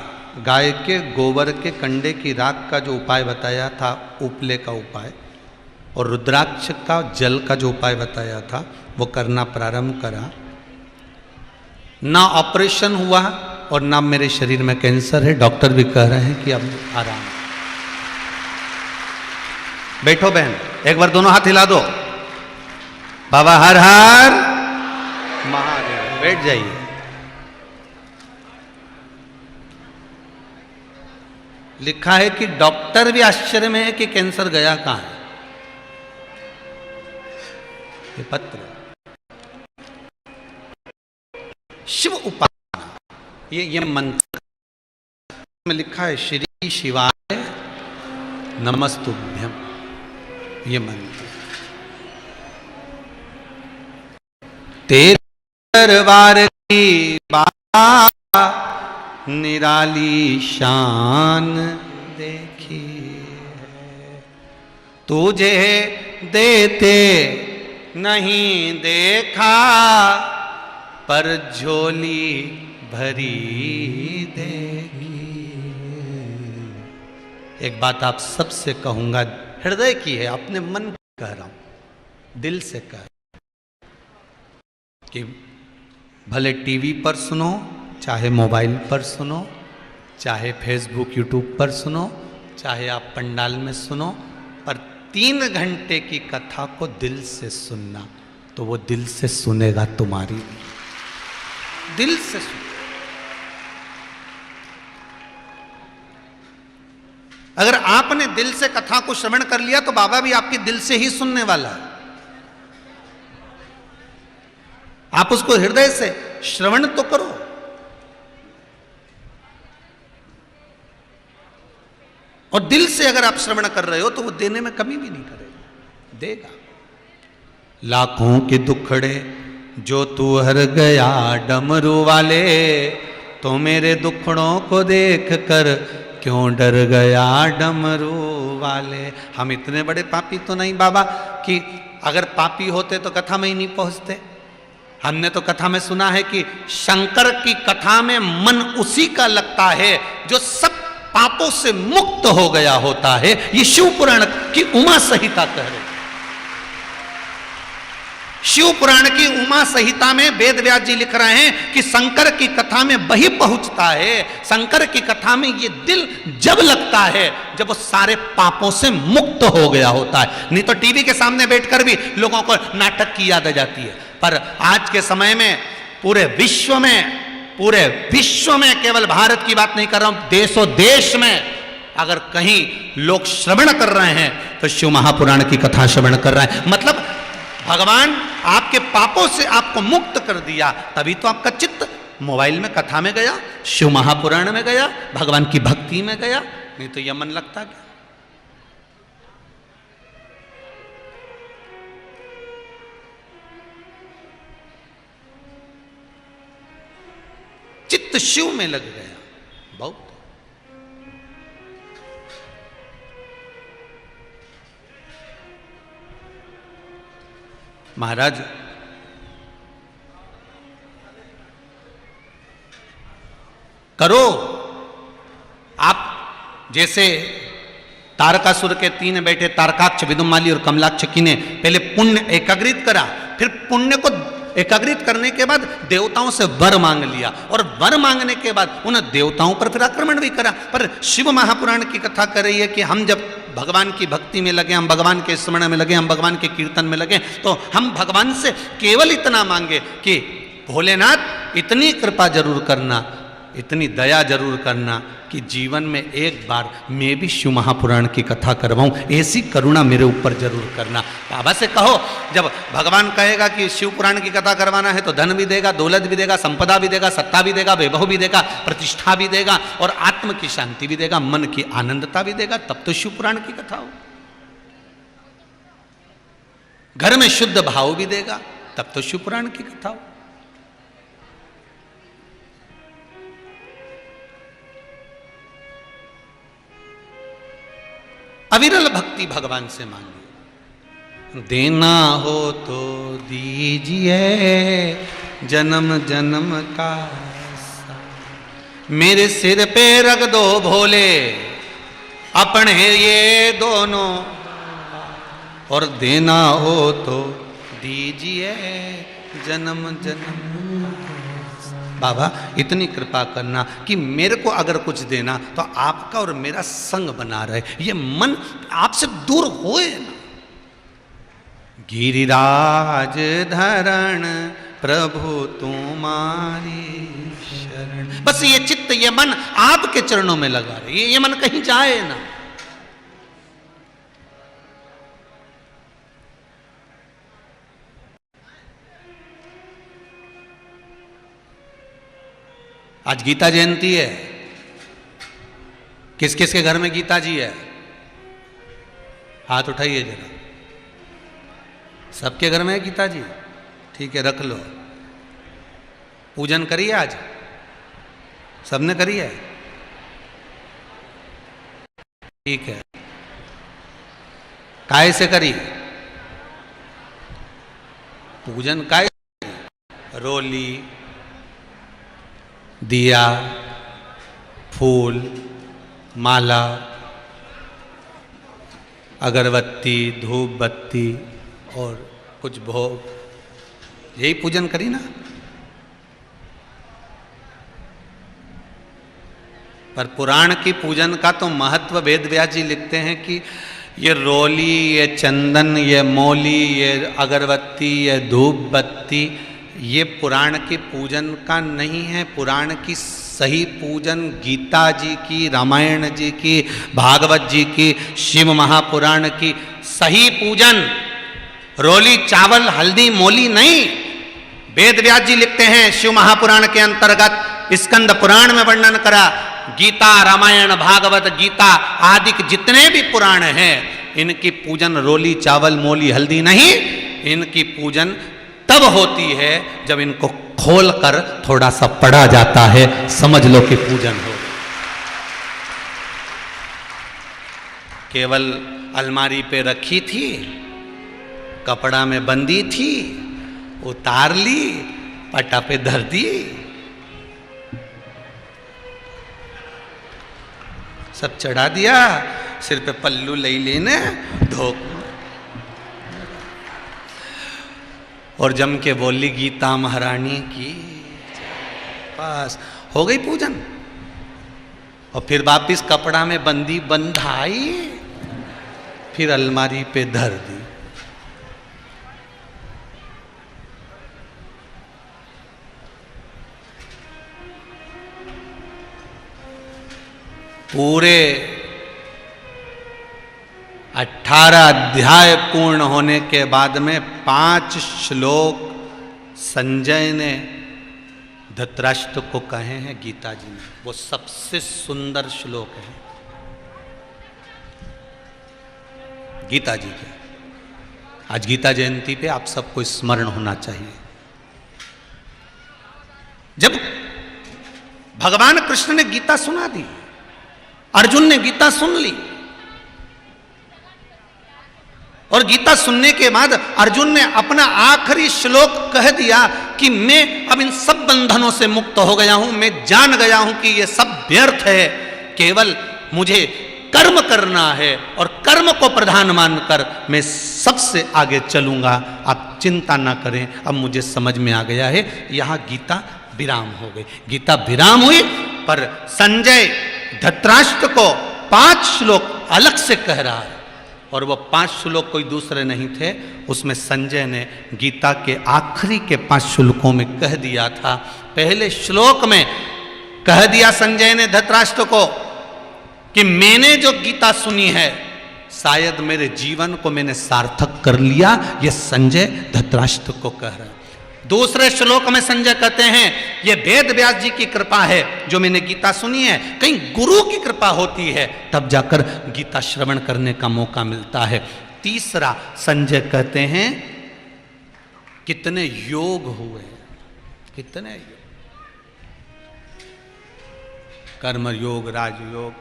गाय के गोबर के कंडे की राख का जो उपाय बताया था, उपले का उपाय, और रुद्राक्ष का जल का जो उपाय बताया था, वो करना प्रारंभ करा। ना ऑपरेशन हुआ और ना मेरे शरीर में कैंसर है। डॉक्टर भी कह रहे हैं कि अब आराम। बैठो बहन, एक बार दोनों हाथ हिला दो। बाबा हर हर महादेव। बैठ जाइए। लिखा है कि डॉक्टर भी आश्चर्य में है कि कैंसर गया कहां है। ये पत्र शिव उपासना, ये मंत्र में लिखा है, श्री शिवाय नमस्तुभ्यम। ये मंत्र तेरे दरबार की बात निराली शान देखी है, तुझे देते नहीं देखा, पर झोली भरी देखी। एक बात आप सबसे कहूंगा, हृदय की है, अपने मन की कह रहा हूं, दिल से कह, कि भले टीवी पर सुनो, चाहे मोबाइल पर सुनो, चाहे फेसबुक यूट्यूब पर सुनो, चाहे आप पंडाल में सुनो, पर 3 घंटे की कथा को दिल से सुनना, तो वो दिल से सुनेगा तुम्हारी, दिल से सुन। अगर आपने दिल से कथा को श्रवण कर लिया तो बाबा भी आपके दिल से ही सुनने वाला है। आप उसको हृदय से श्रवण तो करो। और दिल से अगर आप श्रवण कर रहे हो तो वो देने में कमी भी नहीं करेगा, देगा। लाखों के दुखड़े जो तू हर गया डमरू वाले, तो मेरे दुखड़ों को देख कर क्यों डर गया डमरू वाले। हम इतने बड़े पापी तो नहीं बाबा कि अगर पापी होते तो कथा में ही नहीं पहुंचते। हमने तो कथा में सुना है कि शंकर की कथा में मन उसी का लगता है जो सब पापों से मुक्त हो गया होता है। ये शिव पुराण की उमा संहिता कह रहे। शिव पुराण की उमा संहिता में वेद व्यास जी लिख रहे हैं कि शंकर की कथा में वही पहुंचता है। शंकर की कथा में ये दिल जब लगता है जब वो सारे पापों से मुक्त हो गया होता है। नहीं तो टीवी के सामने बैठकर भी लोगों को नाटक की याद आ जाती है। पर आज के समय में पूरे विश्व में पूरे विश्व में, केवल भारत की बात नहीं कर रहा हूं, देशों देश में अगर कहीं लोग श्रवण कर रहे हैं तो शिव महापुराण की कथा श्रवण कर रहे हैं। मतलब भगवान आपके पापों से आपको मुक्त कर दिया, तभी तो आपका चित्त मोबाइल में कथा में गया, शिव महापुराण में गया, भगवान की भक्ति में गया, नहीं तो यह मन लगता क्या। चित्त शिव में लग गया। बहुत महाराज करो आप, जैसे तारकासुर के 3 बेटे तारकाक्ष, विदुमाली और कमलाक्ष ने पहले पुण्य एकाग्रित करा, फिर पुण्य को एकाग्रित करने के बाद देवताओं से वर मांग लिया, और वर मांगने के बाद उन देवताओं पर फिर आक्रमण भी करा। पर शिव महापुराण की कथा कर रही है कि हम जब भगवान की भक्ति में लगे, हम भगवान के स्मरण में लगे, हम भगवान के कीर्तन में लगे, तो हम भगवान से केवल इतना मांगे कि भोलेनाथ इतनी कृपा जरूर करना, इतनी दया जरूर करना कि जीवन में एक बार मैं भी शिव महापुराण की कथा करवाऊं, ऐसी करुणा मेरे ऊपर जरूर करना। बाबा से कहो, जब भगवान कहेगा कि शिव पुराण की कथा करवाना है तो धन भी देगा, दौलत भी देगा, संपदा भी देगा, सत्ता भी देगा, वैभव भी देगा, प्रतिष्ठा भी देगा, और आत्म की शांति भी देगा, मन की आनंदता भी देगा, तब तो शिव पुराण की कथा हो। घर में शुद्ध भाव भी देगा, तब तो शिव पुराण की कथा हो। अविरल भक्ति भगवान से मांगिए। देना हो तो दीजिए जन्म जन्म का, मेरे सिर पे रख दो भोले अपने ये दोनों, और देना हो तो दीजिए जन्म जन्म। बाबा इतनी कृपा करना कि मेरे को अगर कुछ देना तो आपका और मेरा संग बना रहे, ये मन आपसे दूर होए ना। गिरिराज धरण प्रभु तुम्हारी शरण, बस ये चित्त ये मन आपके चरणों में लगा रहे, ये मन कहीं जाए ना। आज गीता जयंती है, किस किस के घर में गीता जी है? हाथ उठाइए जरा। सबके घर में है गीता जी? ठीक है, रख लो। पूजन करिए आज, सबने करी है? ठीक है। काय से करी पूजन? काय? रोली, दिया, फूल, माला, अगरबत्ती, धूप बत्ती और कुछ भोग, यही पूजन करी ना। पर पुराण की पूजन का तो महत्व वेद व्यास जी लिखते हैं कि ये रोली, ये चंदन, ये मौली, ये अगरबत्ती, ये धूप बत्ती, ये पुराण के पूजन का नहीं है। पुराण की सही पूजन गीता जी की, रामायण जी की, भागवत जी की, शिव महापुराण की सही पूजन रोली, चावल, हल्दी, मोली नहीं। वेद व्यास जी लिखते हैं शिव महापुराण के अंतर्गत स्कंद पुराण में वर्णन करा, गीता, रामायण, भागवत, गीता आदि के जितने भी पुराण हैं, इनकी पूजन रोली, चावल, मोली, हल्दी नहीं, इनकी पूजन तब होती है जब इनको खोलकर थोड़ा सा पढ़ा जाता है, समझ लो कि पूजन हो। केवल अलमारी पे रखी थी, कपड़ा में बंदी थी, उतार ली, पटा पे धर दी, सब चढ़ा दिया, सिर पे पल्लू ले लेने धोक, और जम के बोली गीता महारानी की पास हो गई पूजन। और फिर वापिस कपड़ा में बंदी बंधाई, फिर अलमारी पे धर दी। पूरे 18 अध्याय पूर्ण होने के बाद में 5 श्लोक संजय ने धृतराष्ट्र को कहे हैं गीता जी ने। वो सबसे सुंदर श्लोक है गीता जी के। आज गीता जयंती पे आप सबको स्मरण होना चाहिए। जब भगवान कृष्ण ने गीता सुना दी, अर्जुन ने गीता सुन ली, और गीता सुनने के बाद अर्जुन ने अपना आखिरी श्लोक कह दिया कि मैं अब इन सब बंधनों से मुक्त हो गया हूं, मैं जान गया हूं कि ये सब व्यर्थ है, केवल मुझे कर्म करना है और कर्म को प्रधान मानकर मैं सबसे आगे चलूंगा। आप चिंता ना करें, अब मुझे समझ में आ गया है। यहां गीता विराम हो गई। गीता विराम हुई, पर संजय धृतराष्ट्र को 5 श्लोक अलग से कह रहा है, और वो 5 श्लोक कोई दूसरे नहीं थे। उसमें संजय ने गीता के आखिरी के 5 श्लोकों में कह दिया था। पहले श्लोक में कह दिया संजय ने धृतराष्ट्र को कि मैंने जो गीता सुनी है, शायद मेरे जीवन को मैंने सार्थक कर लिया। ये संजय धृतराष्ट्र को कह रहा है। दूसरे श्लोक में संजय कहते हैं ये वेद व्यास जी की कृपा है जो मैंने गीता सुनी है। कहीं गुरु की कृपा होती है तब जाकर गीता श्रवण करने का मौका मिलता है। तीसरा संजय कहते हैं कितने योग हुए, कितने योग, कर्म योग, राजयोग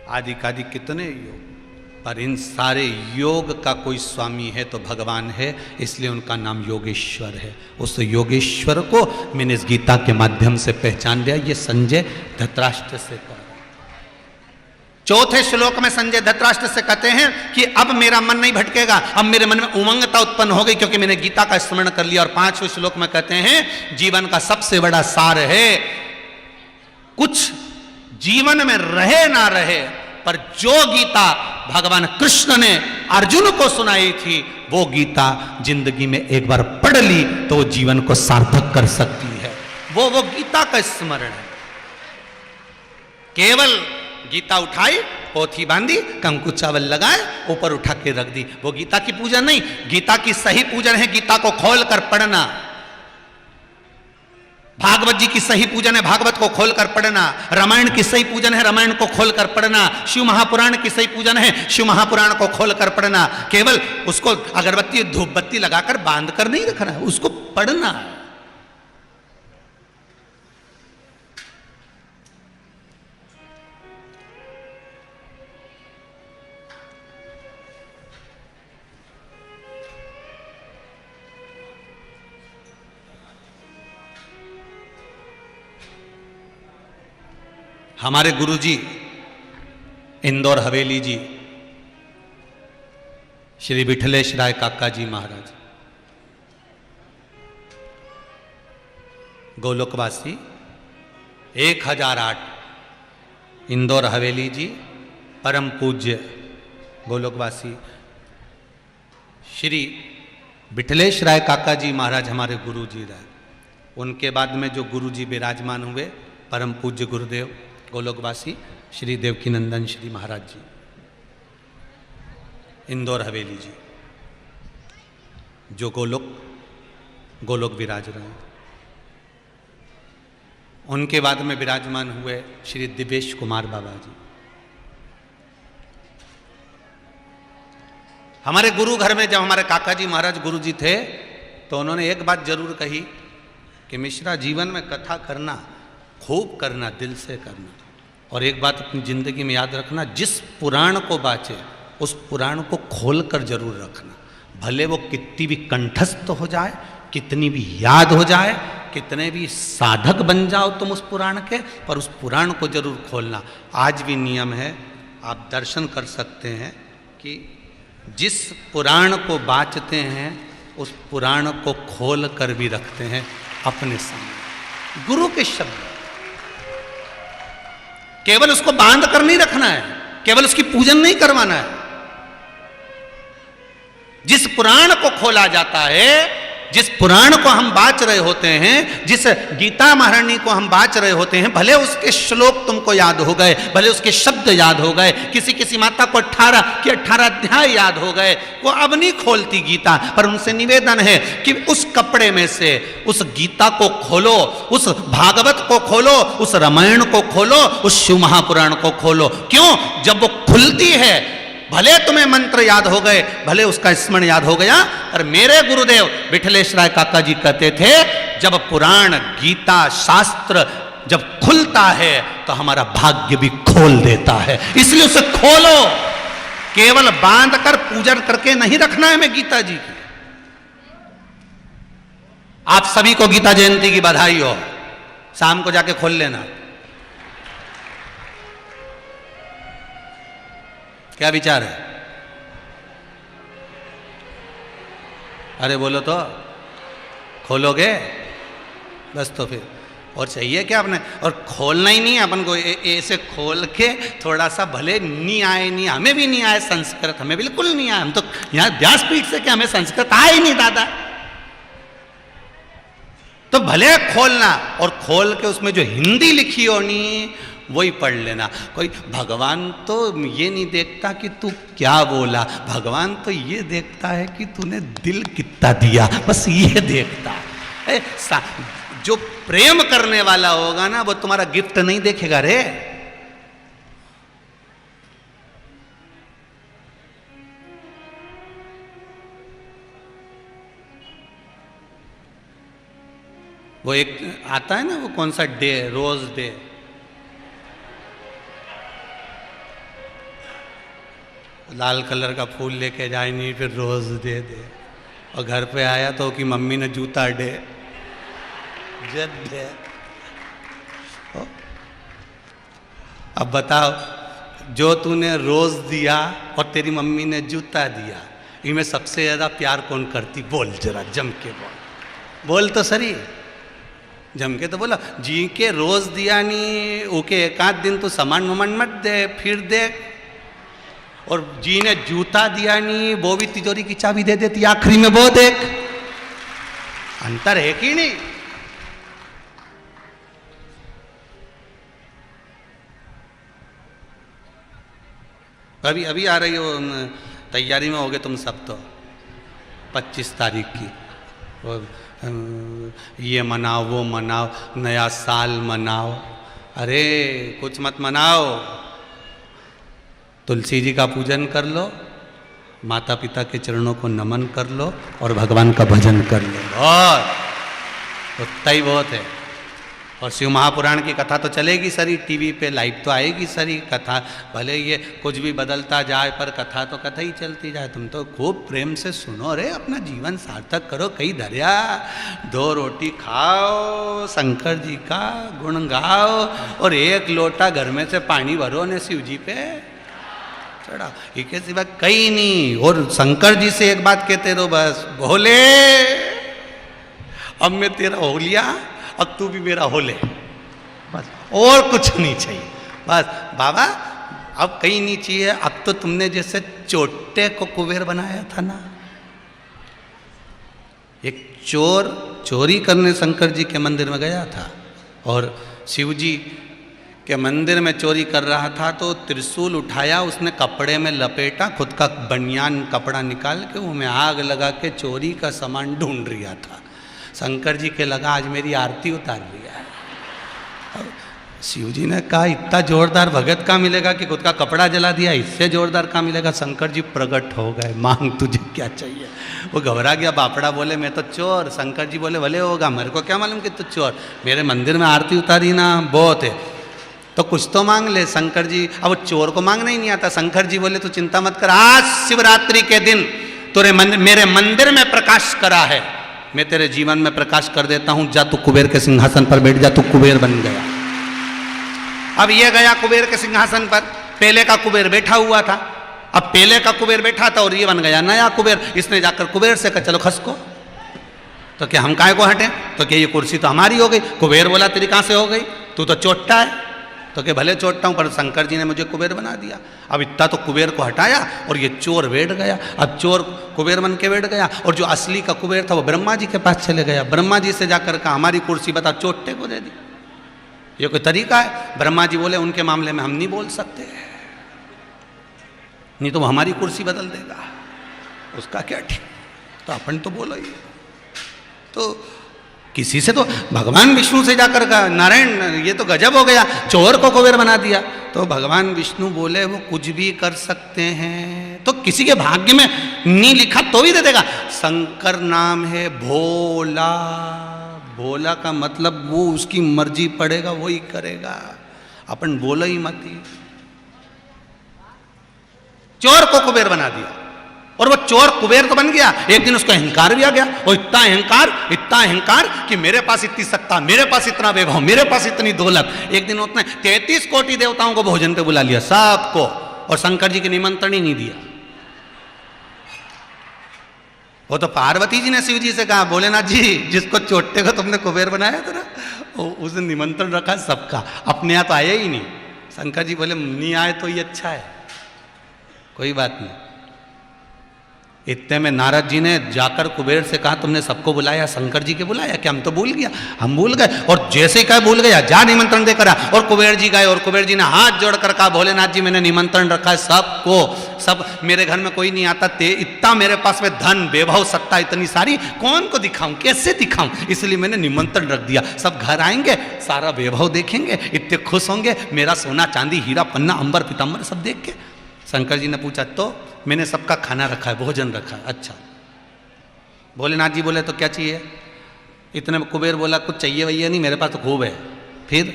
आदि कादि कितने योग, पर इन सारे योग का कोई स्वामी है तो भगवान है, इसलिए उनका नाम योगेश्वर है। उस योगेश्वर को मैंने इस गीता के माध्यम से पहचान लिया। ये संजय धृतराष्ट्र से कह रहा है। चौथे श्लोक में संजय धृतराष्ट्र से कहते हैं कि अब मेरा मन नहीं भटकेगा, अब मेरे मन में उमंगता उत्पन्न हो गई क्योंकि मैंने गीता का स्मरण कर लिया। और 5वें श्लोक में कहते हैं जीवन का सबसे बड़ा सार है, कुछ जीवन में रहे ना रहे, पर जो गीता भगवान कृष्ण ने अर्जुन को सुनाई थी वो गीता जिंदगी में एक बार पढ़ ली तो वो जीवन को सार्थक कर सकती है। वो गीता का स्मरण है। केवल गीता उठाई, पोथी बांधी, कंकु चावल लगाए, ऊपर उठा के रख दी, वो गीता की पूजन नहीं। गीता की सही पूजन है गीता को खोल कर पढ़ना। भागवत जी की सही पूजन है भागवत को खोलकर पढ़ना। रामायण की सही पूजन है रामायण को खोलकर पढ़ना। शिव महापुराण की सही पूजन है शिव महापुराण को खोलकर पढ़ना। केवल उसको अगरबत्ती धूप बत्ती लगाकर बांध कर नहीं रखना है, उसको पढ़ना है। हमारे गुरुजी इंदौर हवेली जी श्री विठलेश राय काका जी महाराज, गोलोकवासी 1008, इंदौर हवेली जी, परम पूज्य गोलोकवासी श्री विठलेश राय काका जी महाराज हमारे गुरुजी रहे। उनके बाद में जो गुरुजी विराजमान हुए परम पूज्य गुरुदेव गोलोकवासी श्री देवकीनंदन श्री महाराज जी, इंदौर हवेली जी, जो गोलोक विराज रहे हैं। उनके बाद में विराजमान हुए श्री दिवेश कुमार बाबा जी। हमारे गुरु घर में जब हमारे काका जी महाराज गुरु जी थे तो उन्होंने एक बात जरूर कही कि मिश्रा जीवन में कथा करना, खूब करना, दिल से करना, और एक बात अपनी जिंदगी में याद रखना, जिस पुराण को बाचे उस पुराण को खोलकर जरूर रखना। भले वो कितनी भी कंठस्थ हो जाए, कितनी भी याद हो जाए, कितने भी साधक बन जाओ तुम उस पुराण के, पर उस पुराण को जरूर खोलना। आज भी नियम है, आप दर्शन कर सकते हैं कि जिस पुराण को बाचते हैं उस पुराण को खोल कर भी रखते हैं अपने सामने। गुरु के शब्द, केवल उसको बांध कर नहीं रखना है, केवल उसकी पूजन नहीं करवाना है। जिस पुराण को खोला जाता है जिस पुराण को हम बाच रहे होते हैं, जिस गीता महारानी को हम बाच रहे होते हैं, भले उसके श्लोक तुमको याद हो गए, भले उसके शब्द याद हो गए, किसी माता को 18 के 18 अध्याय याद हो गए, वो अब नहीं खोलती गीता, पर उनसे निवेदन है कि उस कपड़े में से उस गीता को खोलो, उस भागवत को खोलो, उस रामायण को खोलो, उस शिव महापुराण को खोलो। क्यों? जब वो खुलती है, भले तुम्हें मंत्र याद हो गए, भले उसका स्मरण याद हो गया, पर मेरे गुरुदेव विठलेश राय काका जी कहते थे, जब पुराण, गीता, शास्त्र जब खुलता है तो हमारा भाग्य भी खोल देता है। इसलिए उसे खोलो, केवल बांध कर पूजन करके नहीं रखना है हमें गीता जी की। आप सभी को गीता जयंती की बधाई हो, शाम को जाके खोल लेना। क्या विचार है? अरे बोलो तो, खोलोगे बस तो फिर और चाहिए क्या आपने? और खोलना ही नहीं है अपन को, ऐसे खोल के थोड़ा सा, भले नहीं आए, नहीं हमें भी नहीं आए संस्कृत, हमें बिल्कुल नहीं आया, हम तो यहाँ व्यासपीठ से क्या हमें संस्कृत आए ही नहीं दादा। तो भले खोलना, और खोल के उसमें जो हिंदी लिखी होनी वही पढ़ लेना। कोई भगवान तो ये नहीं देखता कि तू क्या बोला, भगवान तो ये देखता है कि तूने दिल कितना दिया, बस ये देखता है। जो प्रेम करने वाला होगा ना, वो तुम्हारा गिफ्ट नहीं देखेगा रे। वो एक आता है ना, वो कौन सा डे, रोज डे, लाल कलर का फूल लेके जाए नहीं, फिर रोज दे दे, और घर पे आया तो कि मम्मी ने जूता डे जद दे। अब बताओ, जो तूने रोज दिया और तेरी मम्मी ने जूता दिया, इनमें सबसे ज्यादा प्यार कौन करती? बोल जरा, जम के बोल तो सही, जम के तो बोला। जी के रोज दिया नहीं, ओके एक आध दिन तो सामान वमान मत दे, फिर दे। और जी ने जूता दिया नहीं, वो भी तिजोरी की चाबी दे देती आखिरी में, वो देख अंतर है कि नहीं? अभी अभी आ रही हो, तैयारी में होगे तुम सब तो, 25 तारीख की, ये मनाओ वो मनाओ, नया साल मनाओ। अरे कुछ मत मनाओ, तुलसी जी का पूजन कर लो, माता पिता के चरणों को नमन कर लो, और भगवान का भजन कर लो, बहुत उतना ही बहुत है। और शिव महापुराण की कथा तो चलेगी सरी, टीवी पे लाइव तो आएगी सरी कथा, भले ये कुछ भी बदलता जाए, पर कथा तो कथा ही चलती जाए। तुम तो खूब प्रेम से सुनो रे, अपना जीवन सार्थक करो, कई दरिया 2 रोटी खाओ, शंकर जी का गुण गाओ, और 1 लोटा घर में से पानी भरो ने शिव जी पे चढ़ा, इसके सिवा कहीं नहीं। और शंकर जी से एक बात कहते रहो, बस भोले अब मैं तेरा हो लिया, अब तू भी मेरा हो ले, बस और कुछ नहीं चाहिए। बस बाबा अब कहीं नहीं चाहिए। अब तो तुमने जैसे चोटे को कुबेर बनाया था ना, एक चोर चोरी करने शंकर जी के मंदिर में गया था, और शिव जी के मंदिर में चोरी कर रहा था, तो त्रिशूल उठाया, उसने कपड़े में लपेटा, खुद का बनियान कपड़ा निकाल के उनमें आग लगा के चोरी का सामान ढूंढ रहा था। शंकर जी के लगा आज मेरी आरती उतार लिया है। शिव जी ने कहा इतना जोरदार भगत का मिलेगा कि खुद का कपड़ा जला दिया, इससे जोरदार का मिलेगा। शंकर जी प्रकट हो गए, मांग तुझे क्या चाहिए। वो घबरा गया, बापड़ा बोले मैं तो चोर। शंकर जी बोले भले होगा, मेरे को क्या मालूम कि तू चोर, मेरे मंदिर में आरती उतारी ना बहुत है, तो कुछ तो मांग ले। शंकर जी, अब चोर को मांगना ही नहीं आता। शंकर जी बोले तू चिंता मत कर, आज शिवरात्रि के दिन तुरे मेरे मंदिर में प्रकाश करा है, मैं तेरे जीवन में प्रकाश कर देता हूं, जा तू कुबेर के सिंहासन पर बैठ जा, तू कुबेर बन गया। अब ये गया कुबेर के सिंहासन पर, पहले का कुबेर बैठा हुआ था, अब पहले का कुबेर बैठा था और ये बन गया नया कुबेर। इसने जाकर कुबेर से कहा चलो खसको, तो क्या हम काहे को हटे, तो क्या ये कुर्सी तो हमारी हो गई। कुबेर बोला तेरी कहां से हो गई, तू तो चोट्टा है, तो कि भले चोटता हूँ, पर शंकर जी ने मुझे कुबेर बना दिया। अब इतना तो कुबेर को हटाया और ये चोर बैठ गया। अब चोर कुबेर बन के बैठ गया और जो असली का कुबेर था वो ब्रह्मा जी के पास चले गया। ब्रह्मा जी से जाकर कहा हमारी कुर्सी बता, चोटे को दे दी। ये कोई तरीका है? ब्रह्मा जी बोले उनके मामले में हम नहीं बोल सकते, नहीं तो वो हमारी कुर्सी बदल देगा, उसका क्या ठीक। तो अपन तो बोलो ही। तो किसी से तो भगवान विष्णु से जाकर कहा नारायण ये तो गजब हो गया, चोर को कुबेर बना दिया। तो भगवान विष्णु बोले वो कुछ भी कर सकते हैं, तो किसी के भाग्य में नहीं लिखा तो भी दे देगा। शंकर नाम है भोला, भोला का मतलब वो उसकी मर्जी पड़ेगा वही करेगा, अपन बोलो ही मत। चोर को कुबेर बना दिया और वो चोर कुबेर तो बन गया। एक दिन उसको अहंकार भी आ गया, और इतना अहंकार कि मेरे पास इतनी सत्ता, मेरे पास इतना वैभव, मेरे पास इतनी दौलत। एक दिन उसने 33 कोटि देवताओं को भोजन पे बुला लिया सबको, और शंकर जी के निमंत्रण ही नहीं दिया। वो तो पार्वती जी ने शिव जी से कहा भोलेनाथ जी जिसको चोटे को तुमने कुबेर बनाया था ना, उसने निमंत्रण रखा सबका, अपने यहाँ तो आया ही नहीं। शंकर जी बोले नहीं आए तो ये अच्छा है, कोई बात नहीं। इतने में नारद जी ने जाकर कुबेर से कहा तुमने सबको बुलाया, शंकर जी के बुलाया क्या? हम तो भूल गया, हम भूल गए। और जैसे ही कहा भूल गया, जा निमंत्रण देकर आ। और कुबेर जी गए और कुबेर जी ने हाथ जोड़कर कहा भोलेनाथ जी मैंने निमंत्रण रखा है सबको, सब मेरे घर में कोई नहीं आता, ते इतना मेरे पास में धन वैभव सत्ता इतनी सारी, कौन को दिखाऊं, कैसे दिखाऊं, इसलिए मैंने निमंत्रण रख दिया। सब घर आएंगे, सारा वैभव देखेंगे, इतने खुश होंगे, मेरा सोना चांदी हीरा पन्ना अंबर पीताम्बर सब देख के। शंकर जी ने पूछा तो मैंने सबका खाना रखा है, भोजन रखा है। अच्छा। भोलेनाथ जी बोले तो क्या चाहिए? इतने में कुबेर बोला कुछ चाहिए भैया नहीं, मेरे पास तो खूब है। फिर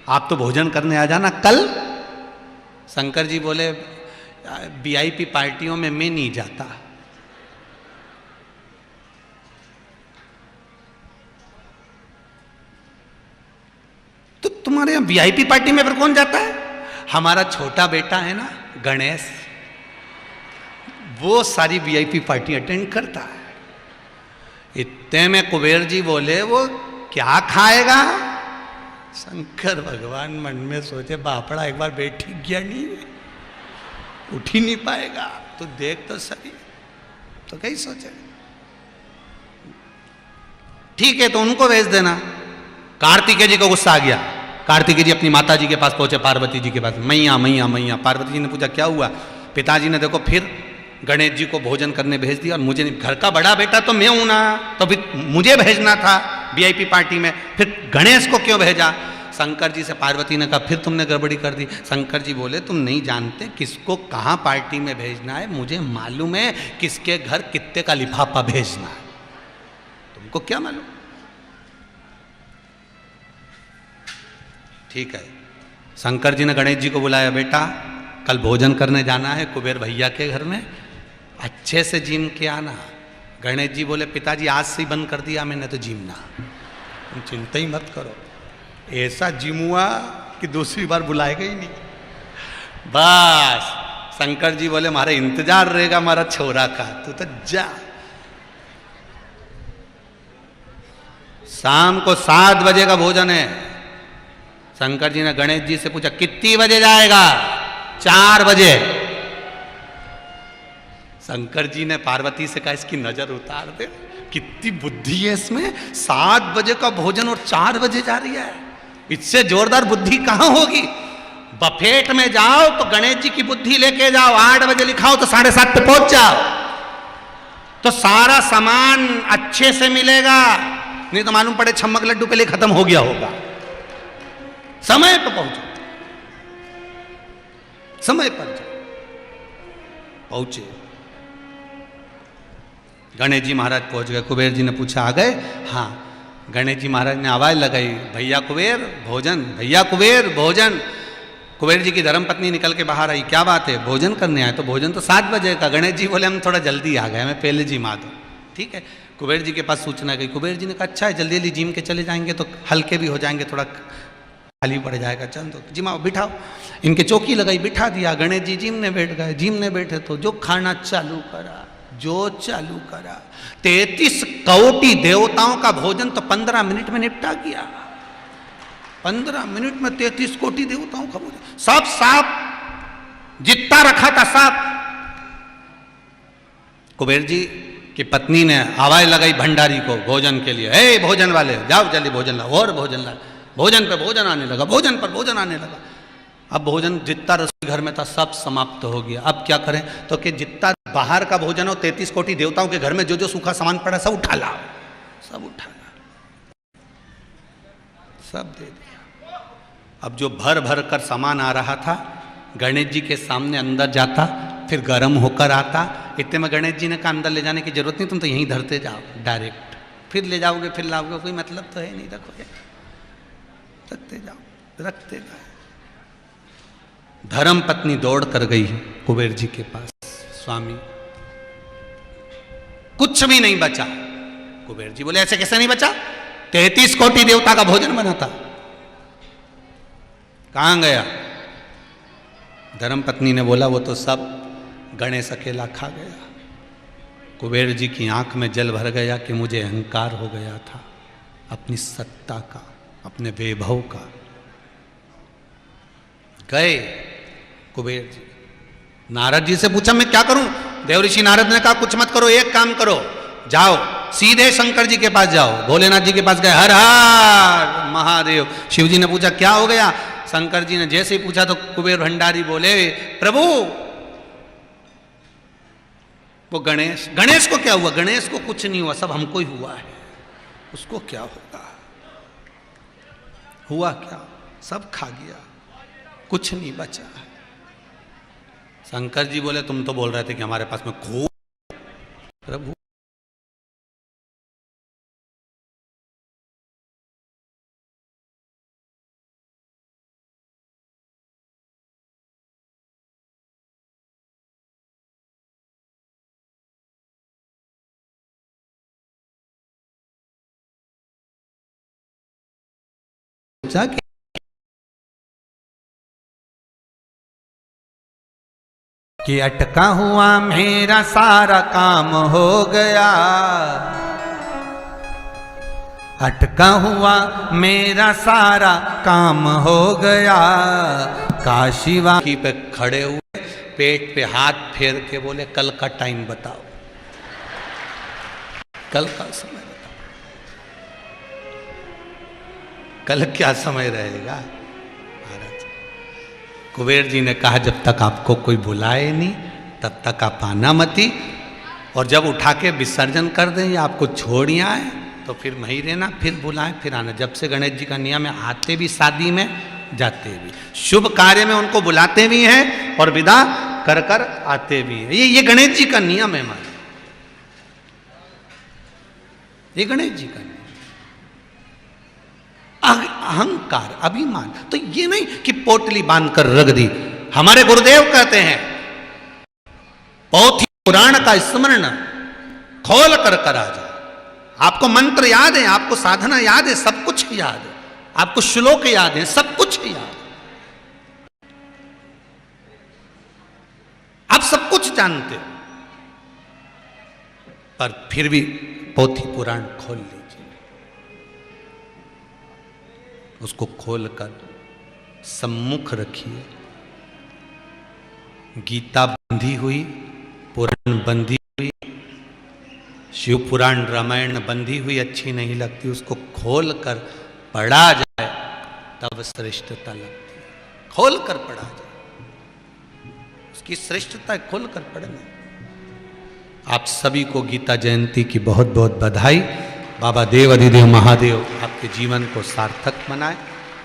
आप तो भोजन करने आ जाना कल। शंकर जी बोले वीआईपी पार्टियों में मैं नहीं जाता। तो तुम्हारे यहां वीआईपी पार्टी में फिर कौन जाता है? हमारा छोटा बेटा है ना गणेश, वो सारी वीआईपी पार्टी अटेंड करता है। इतने में कुबेर जी बोले वो क्या खाएगा? शंकर भगवान मन में सोचे बापड़ा एक बार बैठी गया नहीं, उठ ही नहीं पाएगा, तो देख तो सही। तो कहीं सोचे ठीक है तो उनको भेज देना। कार्तिकेय जी को गुस्सा आ गया। कार्तिकेय जी अपनी माता जी के पास पहुंचे, पार्वती जी के पास, मैया मैया मैया। पार्वती जी ने पूछा क्या हुआ? पिताजी ने देखो फिर गणेश जी को भोजन करने भेज दिया, और मुझे घर का बड़ा बेटा तो मैं हूं ना, तो फिर मुझे भेजना था वीआईपी पार्टी में, फिर गणेश को क्यों भेजा? शंकर जी से पार्वती ने कहा फिर तुमने गड़बड़ी कर दी। शंकर जी बोले तुम नहीं जानते किसको कहाँ पार्टी में भेजना है, मुझे मालूम है किसके घर कितने का लिफाफा भेजना है, तुमको क्या मालूम? ठीक है। शंकर जी ने गणेश जी को बुलाया, बेटा कल भोजन करने जाना है कुबेर भैया के घर में, अच्छे से जिम के आना। गणेश जी बोले पिताजी आज से ही बंद कर दिया मैंने तो जिमना, तुम चिंता ही मत करो। ऐसा जिम हुआ कि दूसरी बार बुलाएगा ही नहीं। बस शंकर जी बोले हमारा इंतजार रहेगा हमारा छोरा का, तू तो जा। शाम को 7 बजे का भोजन है। शंकर जी ने गणेश जी से पूछा कितनी बजे जाएगा? 4 बजे। शंकर जी ने पार्वती से कहा इसकी नजर उतार दे, कितनी बुद्धि है इसमें, 7 बजे का भोजन और 4 बजे जा रही है, इससे जोरदार बुद्धि कहां होगी? बफेट में जाओ तो गणेश जी की बुद्धि लेके जाओ, 8 बजे लिखाओ तो 7:30 पे पहुंच जाओ, तो सारा सामान अच्छे से मिलेगा। नहीं तो मालूम पड़े छम्मक लड्डू के लिए खत्म हो गया होगा। समय पर पहुंचो, समय पर पहुंचे। गणेश जी महाराज पहुंच गए। कुबेर जी ने पूछा आ गए? हाँ। गणेश जी महाराज ने आवाज लगाई भैया कुबेर भोजन, भैया कुबेर भोजन। कुबेर जी की धर्मपत्नी निकल के बाहर आई, क्या बात है भोजन करने आए? तो भोजन तो 7 बजे का। गणेश जी बोले हम थोड़ा जल्दी आ गए, हमें पहले जिमा दो। ठीक है। कुबेर जी के पास सूचना गई। कुबेर जी ने कहा अच्छा है जल्दी जल्दी जिम के चले जाएंगे तो हल्के भी हो जाएंगे, थोड़ा खाली पड़ जाएगा, चल दो जिमाओ बिठाओ। इनके चौकी लगाई, बिठा दिया। गणेश जी जिम में बैठ गए। जिम में बैठे तो जो खाना चालू करा, जो चालू करा, 33 कोटि देवताओं का भोजन तो 15 मिनट में निपटा गया। 15 मिनट में 33 कोटि देवताओं का भोजन, सब सांप जितना रखा था सांप। कुबेर जी की पत्नी ने आवाज लगाई भंडारी को भोजन के लिए, हे भोजन वाले जाओ जल्दी भोजन लाओ, और भोजन लाओ। भोजन पे भोजन आने लगा, भोजन पर भोजन आने लगा। अब भोजन जितना रसोई घर में था सब समाप्त हो गया। अब क्या करें, तो कि जितना बाहर का भोजन हो 33 कोटि देवताओं के घर में जो जो सूखा सामान पड़ा सब उठा लाओ, सब उठा लाओ, सब दे दिया। अब जो भर भर कर सामान आ रहा था गणेश जी के सामने अंदर जाता, फिर गर्म होकर आता। इतने में गणेश जी ने कहा अंदर ले जाने की जरूरत नहीं, तुम तो यहीं धरते जाओ डायरेक्ट, फिर ले जाओगे फिर लाओगे, कोई मतलब तो है नहीं, रखोगे रखते जाओ, रखते जाओ। धर्म पत्नी दौड़ कर गई कुबेर जी के पास, स्वामी कुछ भी नहीं बचा। कुबेर जी बोले ऐसे कैसे नहीं बचा, 33 कोटि देवता का भोजन बना था, कहां गया। धर्म पत्नी ने बोला वो तो सब गणेश अकेला खा गया। कुबेर जी की आंख में जल भर गया कि मुझे अहंकार हो गया था अपनी सत्ता का, अपने वैभव का। गए कुबेर जी, नारद जी से पूछा मैं क्या करूं। देवऋषि नारद ने कहा कुछ मत करो, एक काम करो, जाओ सीधे शंकर जी के पास जाओ। भोलेनाथ जी के पास गए, हर हर महादेव। शिव जी ने पूछा क्या हो गया। शंकर जी ने जैसे ही पूछा तो कुबेर भंडारी बोले प्रभु वो गणेश, गणेश को क्या हुआ। गणेश को कुछ नहीं हुआ, सब हमको ही हुआ है, उसको क्या होगा। हुआ क्या, सब खा गया, कुछ नहीं बचा। शंकर जी बोले तुम तो बोल रहे थे कि हमारे पास में खूब। प्रभु कि अटका हुआ मेरा सारा काम हो गया, अटका हुआ मेरा सारा काम हो गया। काशीवासी पे खड़े हुए, पेट पे हाथ फेर के बोले कल का टाइम बताओ, कल का समय बताओ, कल क्या समय रहेगा। कुबेर जी ने कहा जब तक आपको कोई बुलाए नहीं तब तक आप आना मती, और जब उठा के विसर्जन कर दें या आपको छोड़ आए तो फिर वहीं रहना, फिर बुलाएं फिर आना। जब से गणेश जी का नियम है, आते भी शादी में जाते भी, शुभ कार्य में उनको बुलाते भी हैं और विदा कर कर आते भी हैं। ये गणेश जी का नियम है हमारा, ये गणेश जी का नियम। अहंकार अभिमान तो ये नहीं कि पोटली बांधकर रख दी। हमारे गुरुदेव कहते हैं पोथी पुराण का स्मरण खोल कर करा जाए। आपको मंत्र याद है, आपको साधना याद है, सब कुछ याद है, आपको श्लोक याद है, सब कुछ याद है, आप सब कुछ जानते हो, पर फिर भी पोथी पुराण खोल लीजिए। उसको खोलकर सम्मुख रखिए। गीता बंधी हुई, पुराण बंधी हुई, शिव पुराण रामायण बंधी हुई अच्छी नहीं लगती, उसको खोलकर पढ़ा जाए तब श्रेष्ठता लगती है। खोलकर पढ़ा जाए, उसकी श्रेष्ठता है खोलकर पढ़ना। आप सभी को गीता जयंती की बहुत बहुत बधाई। बाबा देव अधिदेव महादेव आपके जीवन को सार्थक बनाए।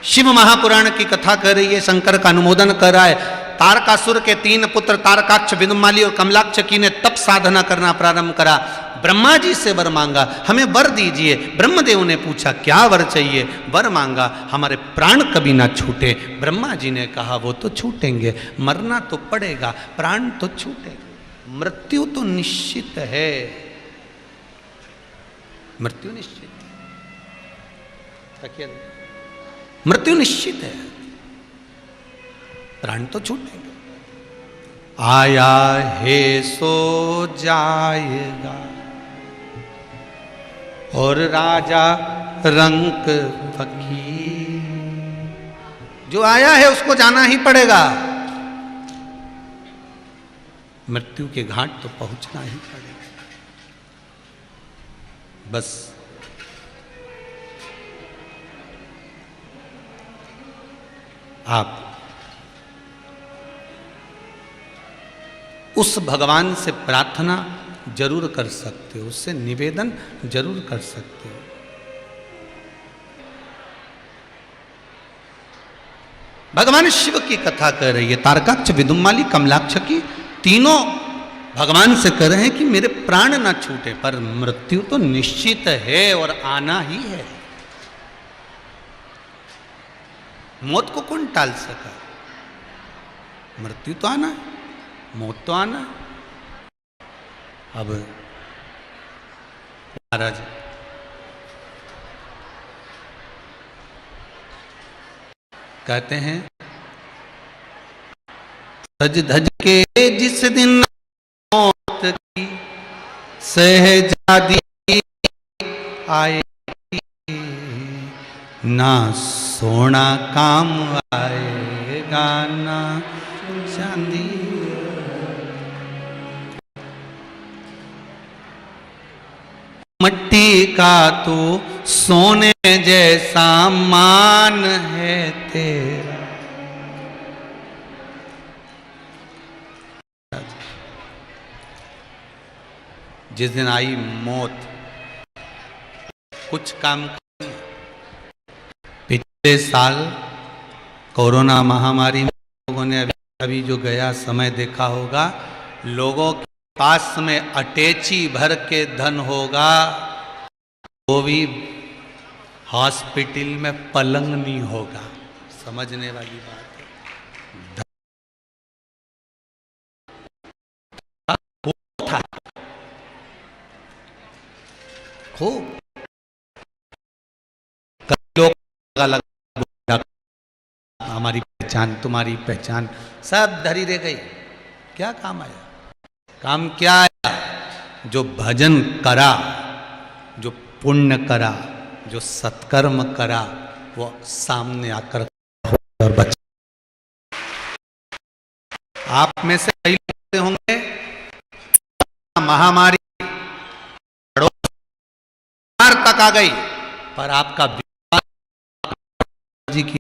शिव महापुराण की कथा कर रही है, शंकर का अनुमोदन कर रहा है। तारकासुर के 3 पुत्र तारकाक्ष, विदुमाली और कमलाक्ष की ने तप साधना करना प्रारंभ करा। ब्रह्मा जी से वर मांगा, हमें वर दीजिए। ब्रह्मदेव ने पूछा क्या वर चाहिए, वर मांगा हमारे प्राण कभी ना छूटे। ब्रह्मा जी ने कहा वो तो छूटेंगे, मरना तो पड़ेगा, प्राण तो छूटेगा, मृत्यु तो निश्चित है, मृत्यु निश्चित है, मृत्यु निश्चित है, प्राण तो छूटेंगे। आया है सो जाएगा और राजा रंक फकीर, जो आया है उसको जाना ही पड़ेगा। मृत्यु के घाट तो पहुंचना ही पड़ेगा। बस आप उस भगवान से प्रार्थना जरूर कर सकते हो, उससे निवेदन जरूर कर सकते हो। भगवान शिव की कथा कर रही है, तारकाक्ष, विदुम्माली, कमलाक्ष की तीनों भगवान से कह रहे हैं कि मेरे प्राण ना छूटे, पर मृत्यु तो निश्चित है और आना ही है। मौत को कौन टाल सका? मृत्यु तो आना है, मौत तो आना है। अब महाराज कहते हैं, सज धज के जिस दिन मौत की सहजादी आएगी, ना सोना काम आएगा ना चांदी। मट्टी का तो सोने जैसा मान है तेरा। जिस दिन आई मौत, कुछ काम नहीं। पिछले साल कोरोना महामारी में लोगों ने अभी जो गया समय देखा होगा, लोगों के पास में अटैची भर के धन होगा, वो भी हॉस्पिटल में पलंग नहीं होगा। समझने वाली बात है। था खूब लोग अलग, हमारी पहचान तुम्हारी पहचान सब धरी रह गई। क्या काम आया? काम क्या आया? जो भजन करा, जो पुण्य करा, जो सत्कर्म करा, वो सामने आकर और बचा। आप में से कई लोग होंगे महामारी तक आ गई, पर आपका जी की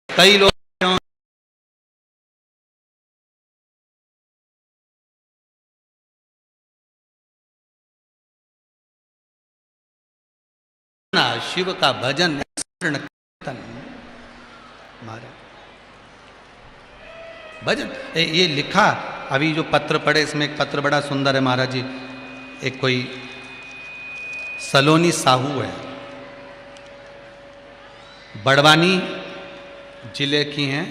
कई लोग शिव का भजन कीर्तन महाराज भजन। ये लिखा अभी जो पत्र पढ़े, इसमें एक पत्र बड़ा सुंदर है महाराज जी। एक कोई सलोनी साहू है, बड़वानी जिले की हैं।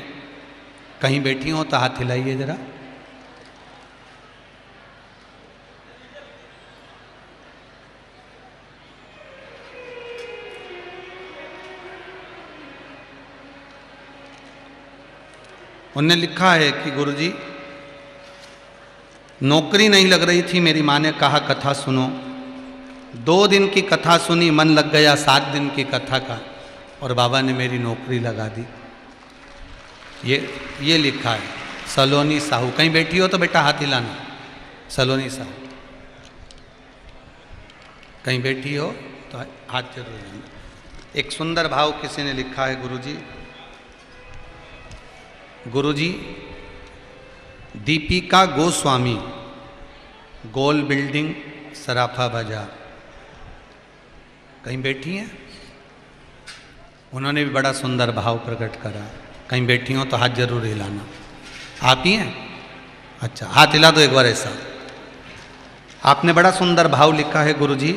कहीं बैठी हो तो हाथ हिलाइए जरा। उनने लिखा है कि गुरुजी, नौकरी नहीं लग रही थी, मेरी माँ ने कहा कथा सुनो। 2 दिन की कथा सुनी, मन लग गया 7 दिन की कथा का, और बाबा ने मेरी नौकरी लगा दी। ये लिखा है सलोनी साहू। कहीं बैठी हो तो बेटा हाथ हिलाना। सलोनी साहू कहीं बैठी हो तो हाथ जरूर हिलाना। एक सुंदर भाव किसी ने लिखा है, गुरुजी दीपिका गोस्वामी, गोल बिल्डिंग, सराफा बाजार। कहीं बैठी हैं? उन्होंने भी बड़ा सुंदर भाव प्रकट करा। कहीं बैठी हो तो हाथ जरूर हिलाना। आप ही हैं? अच्छा, हाथ हिला दो एक बार ऐसा। आपने बड़ा सुंदर भाव लिखा है, गुरुजी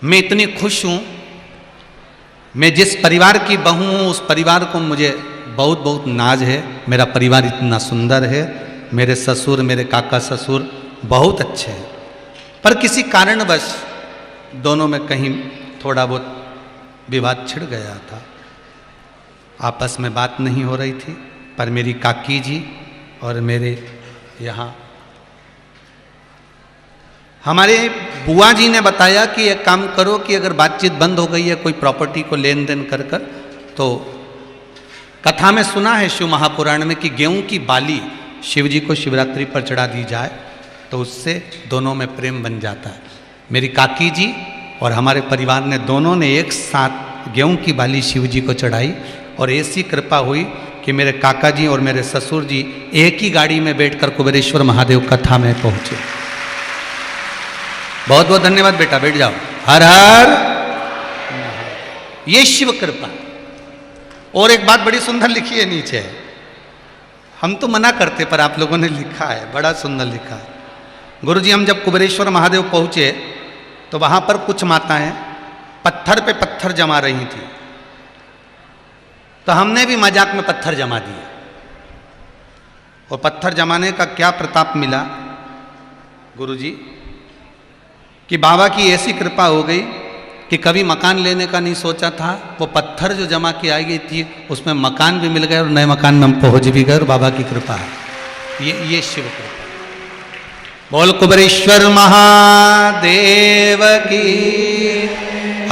मैं इतनी खुश हूं, मैं जिस परिवार की बहू हूं उस परिवार को मुझे बहुत बहुत नाज है। मेरा परिवार इतना सुंदर है, मेरे ससुर, मेरे काका ससुर बहुत अच्छे हैं, पर किसी कारणवश दोनों में कहीं थोड़ा बहुत विवाद छिड़ गया था। आपस में बात नहीं हो रही थी, पर मेरी काकी जी और मेरे यहाँ हमारे बुआ जी ने बताया कि एक काम करो कि अगर बातचीत बंद हो गई है कोई प्रॉपर्टी को लेन देन कर कर, तो कथा में सुना है शिव महापुराण में कि गेहूं की बाली शिव जी को शिवरात्रि पर चढ़ा दी जाए तो उससे दोनों में प्रेम बन जाता है। मेरी काकी जी और हमारे परिवार ने दोनों ने एक साथ गेहूं की बाली शिव जी को चढ़ाई और ऐसी कृपा हुई कि मेरे काका जी और मेरे ससुर जी एक ही गाड़ी में बैठकर कुबेरेश्वर महादेव कथा में पहुंचे। बहुत बहुत धन्यवाद बेटा, बैठ जाओ। हर हर, ये शिव कृपा। और एक बात बड़ी सुंदर लिखी है नीचे, हम तो मना करते पर आप लोगों ने लिखा है, बड़ा सुंदर लिखा है। गुरुजी हम जब कुबेरेश्वर महादेव पहुंचे तो वहां पर कुछ माताएं पत्थर पे पत्थर जमा रही थी, तो हमने भी मजाक में पत्थर जमा दिए। और पत्थर जमाने का क्या प्रताप मिला गुरुजी कि बाबा की ऐसी कृपा हो गई कि कभी मकान लेने का नहीं सोचा था, वो पत्थर जो जमा की आई गई थी उसमें मकान भी मिल गए और नए मकान में हम पहुंच भी गए और बाबा की कृपा है। ये शिव कृपा। बोल कुबेरेश्वर महादेव की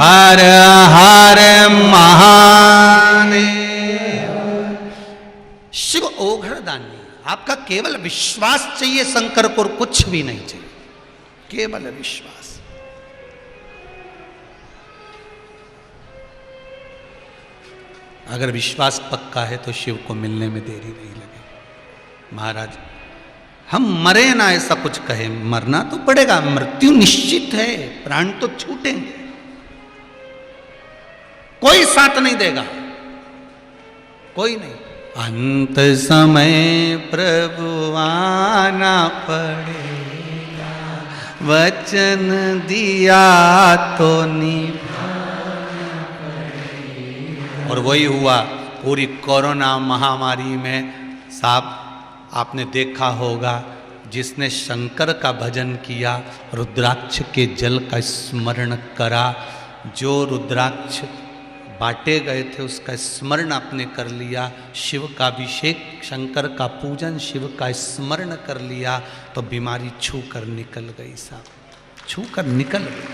हर हर महादेव। शिव ओघड़दानी, आपका केवल विश्वास चाहिए शंकर को और कुछ भी नहीं चाहिए, केवल विश्वास। अगर विश्वास पक्का है तो शिव को मिलने में देरी नहीं लगे। महाराज हम मरे ना ऐसा कुछ कहे, मरना तो पड़ेगा, मृत्यु निश्चित है, प्राण तो छूटेंगे, कोई साथ नहीं देगा, कोई नहीं। अंत समय प्रभु आना पड़ेगा, वचन दिया तो निभाना पड़ेगा। और वही हुआ पूरी कोरोना महामारी में। साहब आपने देखा होगा जिसने शंकर का भजन किया, रुद्राक्ष के जल का स्मरण करा, जो रुद्राक्ष बांटे गए थे उसका स्मरण आपने कर लिया, शिव का अभिषेक, शंकर का पूजन, शिव का स्मरण कर लिया, तो बीमारी छू कर निकल गई साहब, छू कर निकल गई।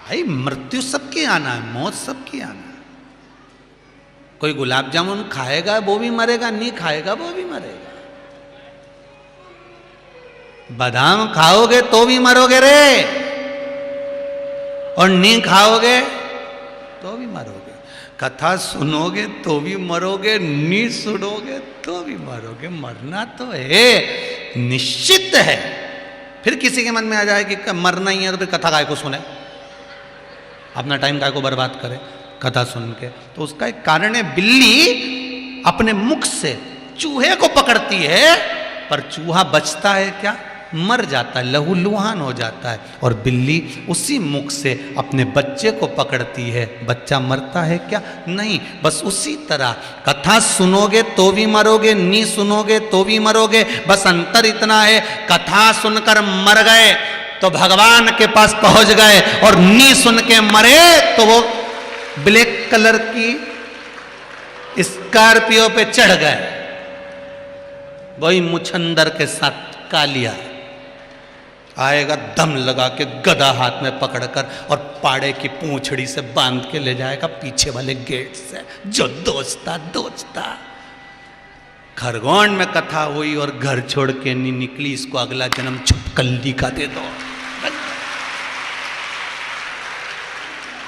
आई मृत्यु सबकी आना है, मौत सबकी आना है। कोई गुलाब जामुन खाएगा वो भी मरेगा, नहीं खाएगा वो भी मरेगा। बादाम खाओगे तो भी मरोगे रे, और नहीं खाओगे तो भी मरोगे। कथा सुनोगे तो भी मरोगे, नहीं सुनोगे तो भी मरोगे। मरना तो है, निश्चित है। फिर किसी के मन में आ जाए कि मरना ही है तो फिर कथा काय को सुने, अपना टाइम काय को बर्बाद करे कथा सुन के। तो उसका एक कारण है, बिल्ली अपने मुख से चूहे को पकड़ती है पर चूहा बचता है क्या, मर जाता है, लहूलुहान हो जाता है। और बिल्ली उसी मुख से अपने बच्चे को पकड़ती है, बच्चा मरता है क्या, नहीं। बस उसी तरह कथा सुनोगे तो भी मरोगे, नहीं सुनोगे तो भी मरोगे। बस अंतर इतना है, कथा सुनकर मर गए तो भगवान के पास पहुंच गए, और नहीं सुन के मरे तो वो ब्लैक कलर की स्कॉर्पियो पे चढ़ गए, वही मुछंदर के साथ कालिया आएगा दम लगा के गदा हाथ में पकड़कर और पाड़े की पूंछड़ी से बांध के ले जाएगा पीछे वाले गेट से, जो दोस्ता। खरगोन में कथा हुई और घर छोड़ के नहीं निकली, इसको अगला जन्म छुपकली का दे दो,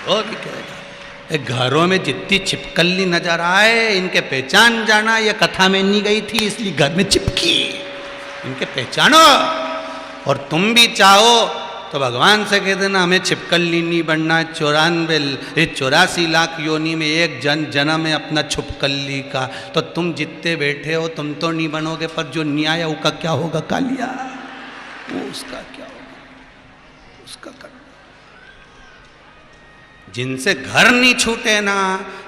वो भी कहेगा। घरों में जितनी छिपकली नजर आए, इनके पहचान जाना, ये कथा में नहीं गई थी इसलिए घर में चिपकी, इनके पहचानो। और तुम भी चाहो तो भगवान से कह देना हमें छिपकली नहीं बनना, 84 लाख योनि में एक जन्म है अपना छिपकली का। तो तुम जितने बैठे हो तुम तो नहीं बनोगे, पर जो नहीं आया उसका क्या होगा कालिया, वो उसका क्या होगा, उसका कर। जिनसे घर नहीं छूटे ना,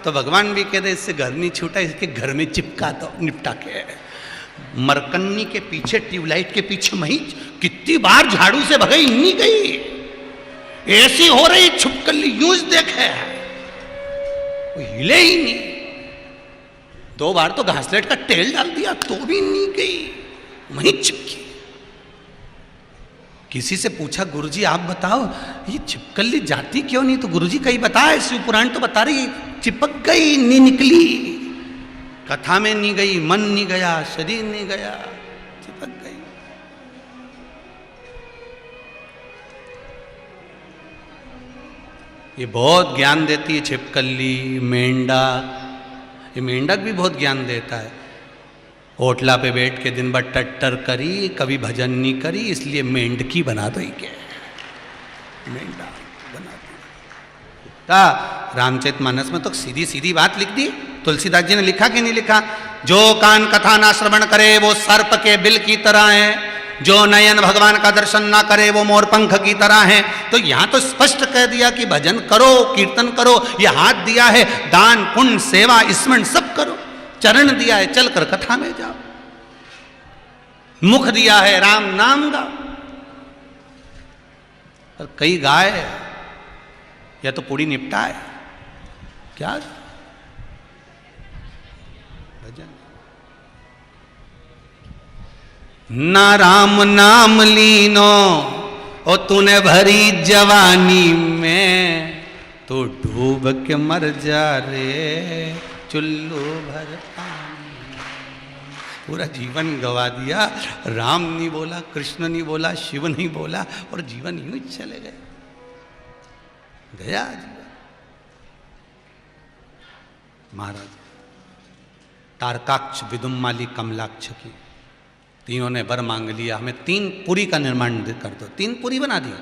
तो भगवान भी कहते इससे घर नहीं छूटा, इसके घर में चिपका दो, निपटा के। मरकन्नी के पीछे, ट्यूबलाइट के पीछे मही कितनी बार झाड़ू से भगाई, नहीं गई, ऐसी हो रही छिपकली, यूज देखे वो हिले ही नहीं। 2 बार तो घासलेट का तेल डाल दिया तो भी नहीं गई, वहीं चिपकी। किसी से पूछा, गुरुजी आप बताओ ये छिपकली जाती क्यों नहीं? तो गुरुजी कहीं बताया, शिव पुराण तो बता रही चिपक गई, नहीं निकली, कथा में नहीं गई, मन नहीं गया, शरीर नहीं गया, चिपक गई। ये बहुत ज्ञान देती है छिपकली, मेंढक। ये मेंढक भी बहुत ज्ञान देता है। होटला पे बैठ के दिन भर टट्टर करी, कभी भजन नहीं करी, इसलिए मेंढकी बना दो ही क्या, मेंढा बना दो। रामचरितमानस में तो सीधी सीधी बात लिख दी। तुलसीदास जी ने लिखा कि नहीं लिखा? जो कान कथा ना श्रवण करे वो सर्प के बिल की तरह है, जो नयन भगवान का दर्शन ना करे वो मोर पंख की तरह है। तो यहां तो स्पष्ट कह दिया कि भजन करो, कीर्तन करो। ये हाथ दिया है, दान पुण्य सेवा स्मरण सब करो। चरण दिया है, चलकर कथा में जाओ। मुख दिया है, राम नाम गाओ। और कई गाय या तो पूरी निपटाए, क्या भजन। ना राम नाम लीनो ओ तूने भरी जवानी में, तो डूब के मर जा रे चुल्लू भर पानी। पूरा जीवन गवा दिया, राम नहीं बोला, कृष्ण नहीं बोला, शिव नहीं बोला, और जीवन यूं ही चले गए, गया जीवन। महाराज तारकाक्ष, विदुम्माली, कमलाक्ष की तीनों ने वर मांग लिया, हमें 3 पुरी का निर्माण कर दो। 3 पुरी बना दी।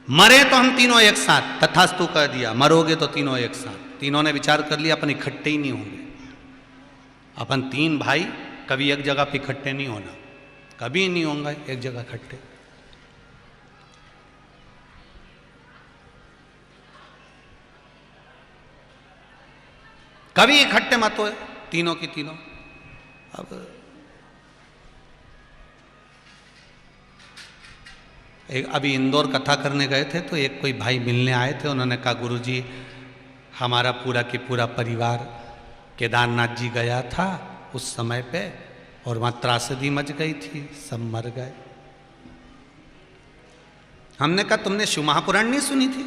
मरे तो हम तीनों एक साथ, तथास्तु कह दिया। मरोगे तो तीनों एक साथ। तीनों ने विचार कर लिया अपन इकट्ठे ही नहीं होंगे। अपन 3 भाई कभी एक जगह पे इकट्ठे नहीं होना, कभी नहीं होंगे एक जगह इकट्ठे। कभी इकट्ठे मत हो तीनों की तीनों। अब अभी इंदौर कथा करने गए थे तो एक कोई भाई मिलने आए थे। उन्होंने कहा, गुरुजी हमारा पूरा के पूरा परिवार केदारनाथ जी गया था उस समय पे, और वहाँ त्रासदी मच गई थी, सब मर गए। हमने कहा, तुमने शिव महापुराण नहीं सुनी थी?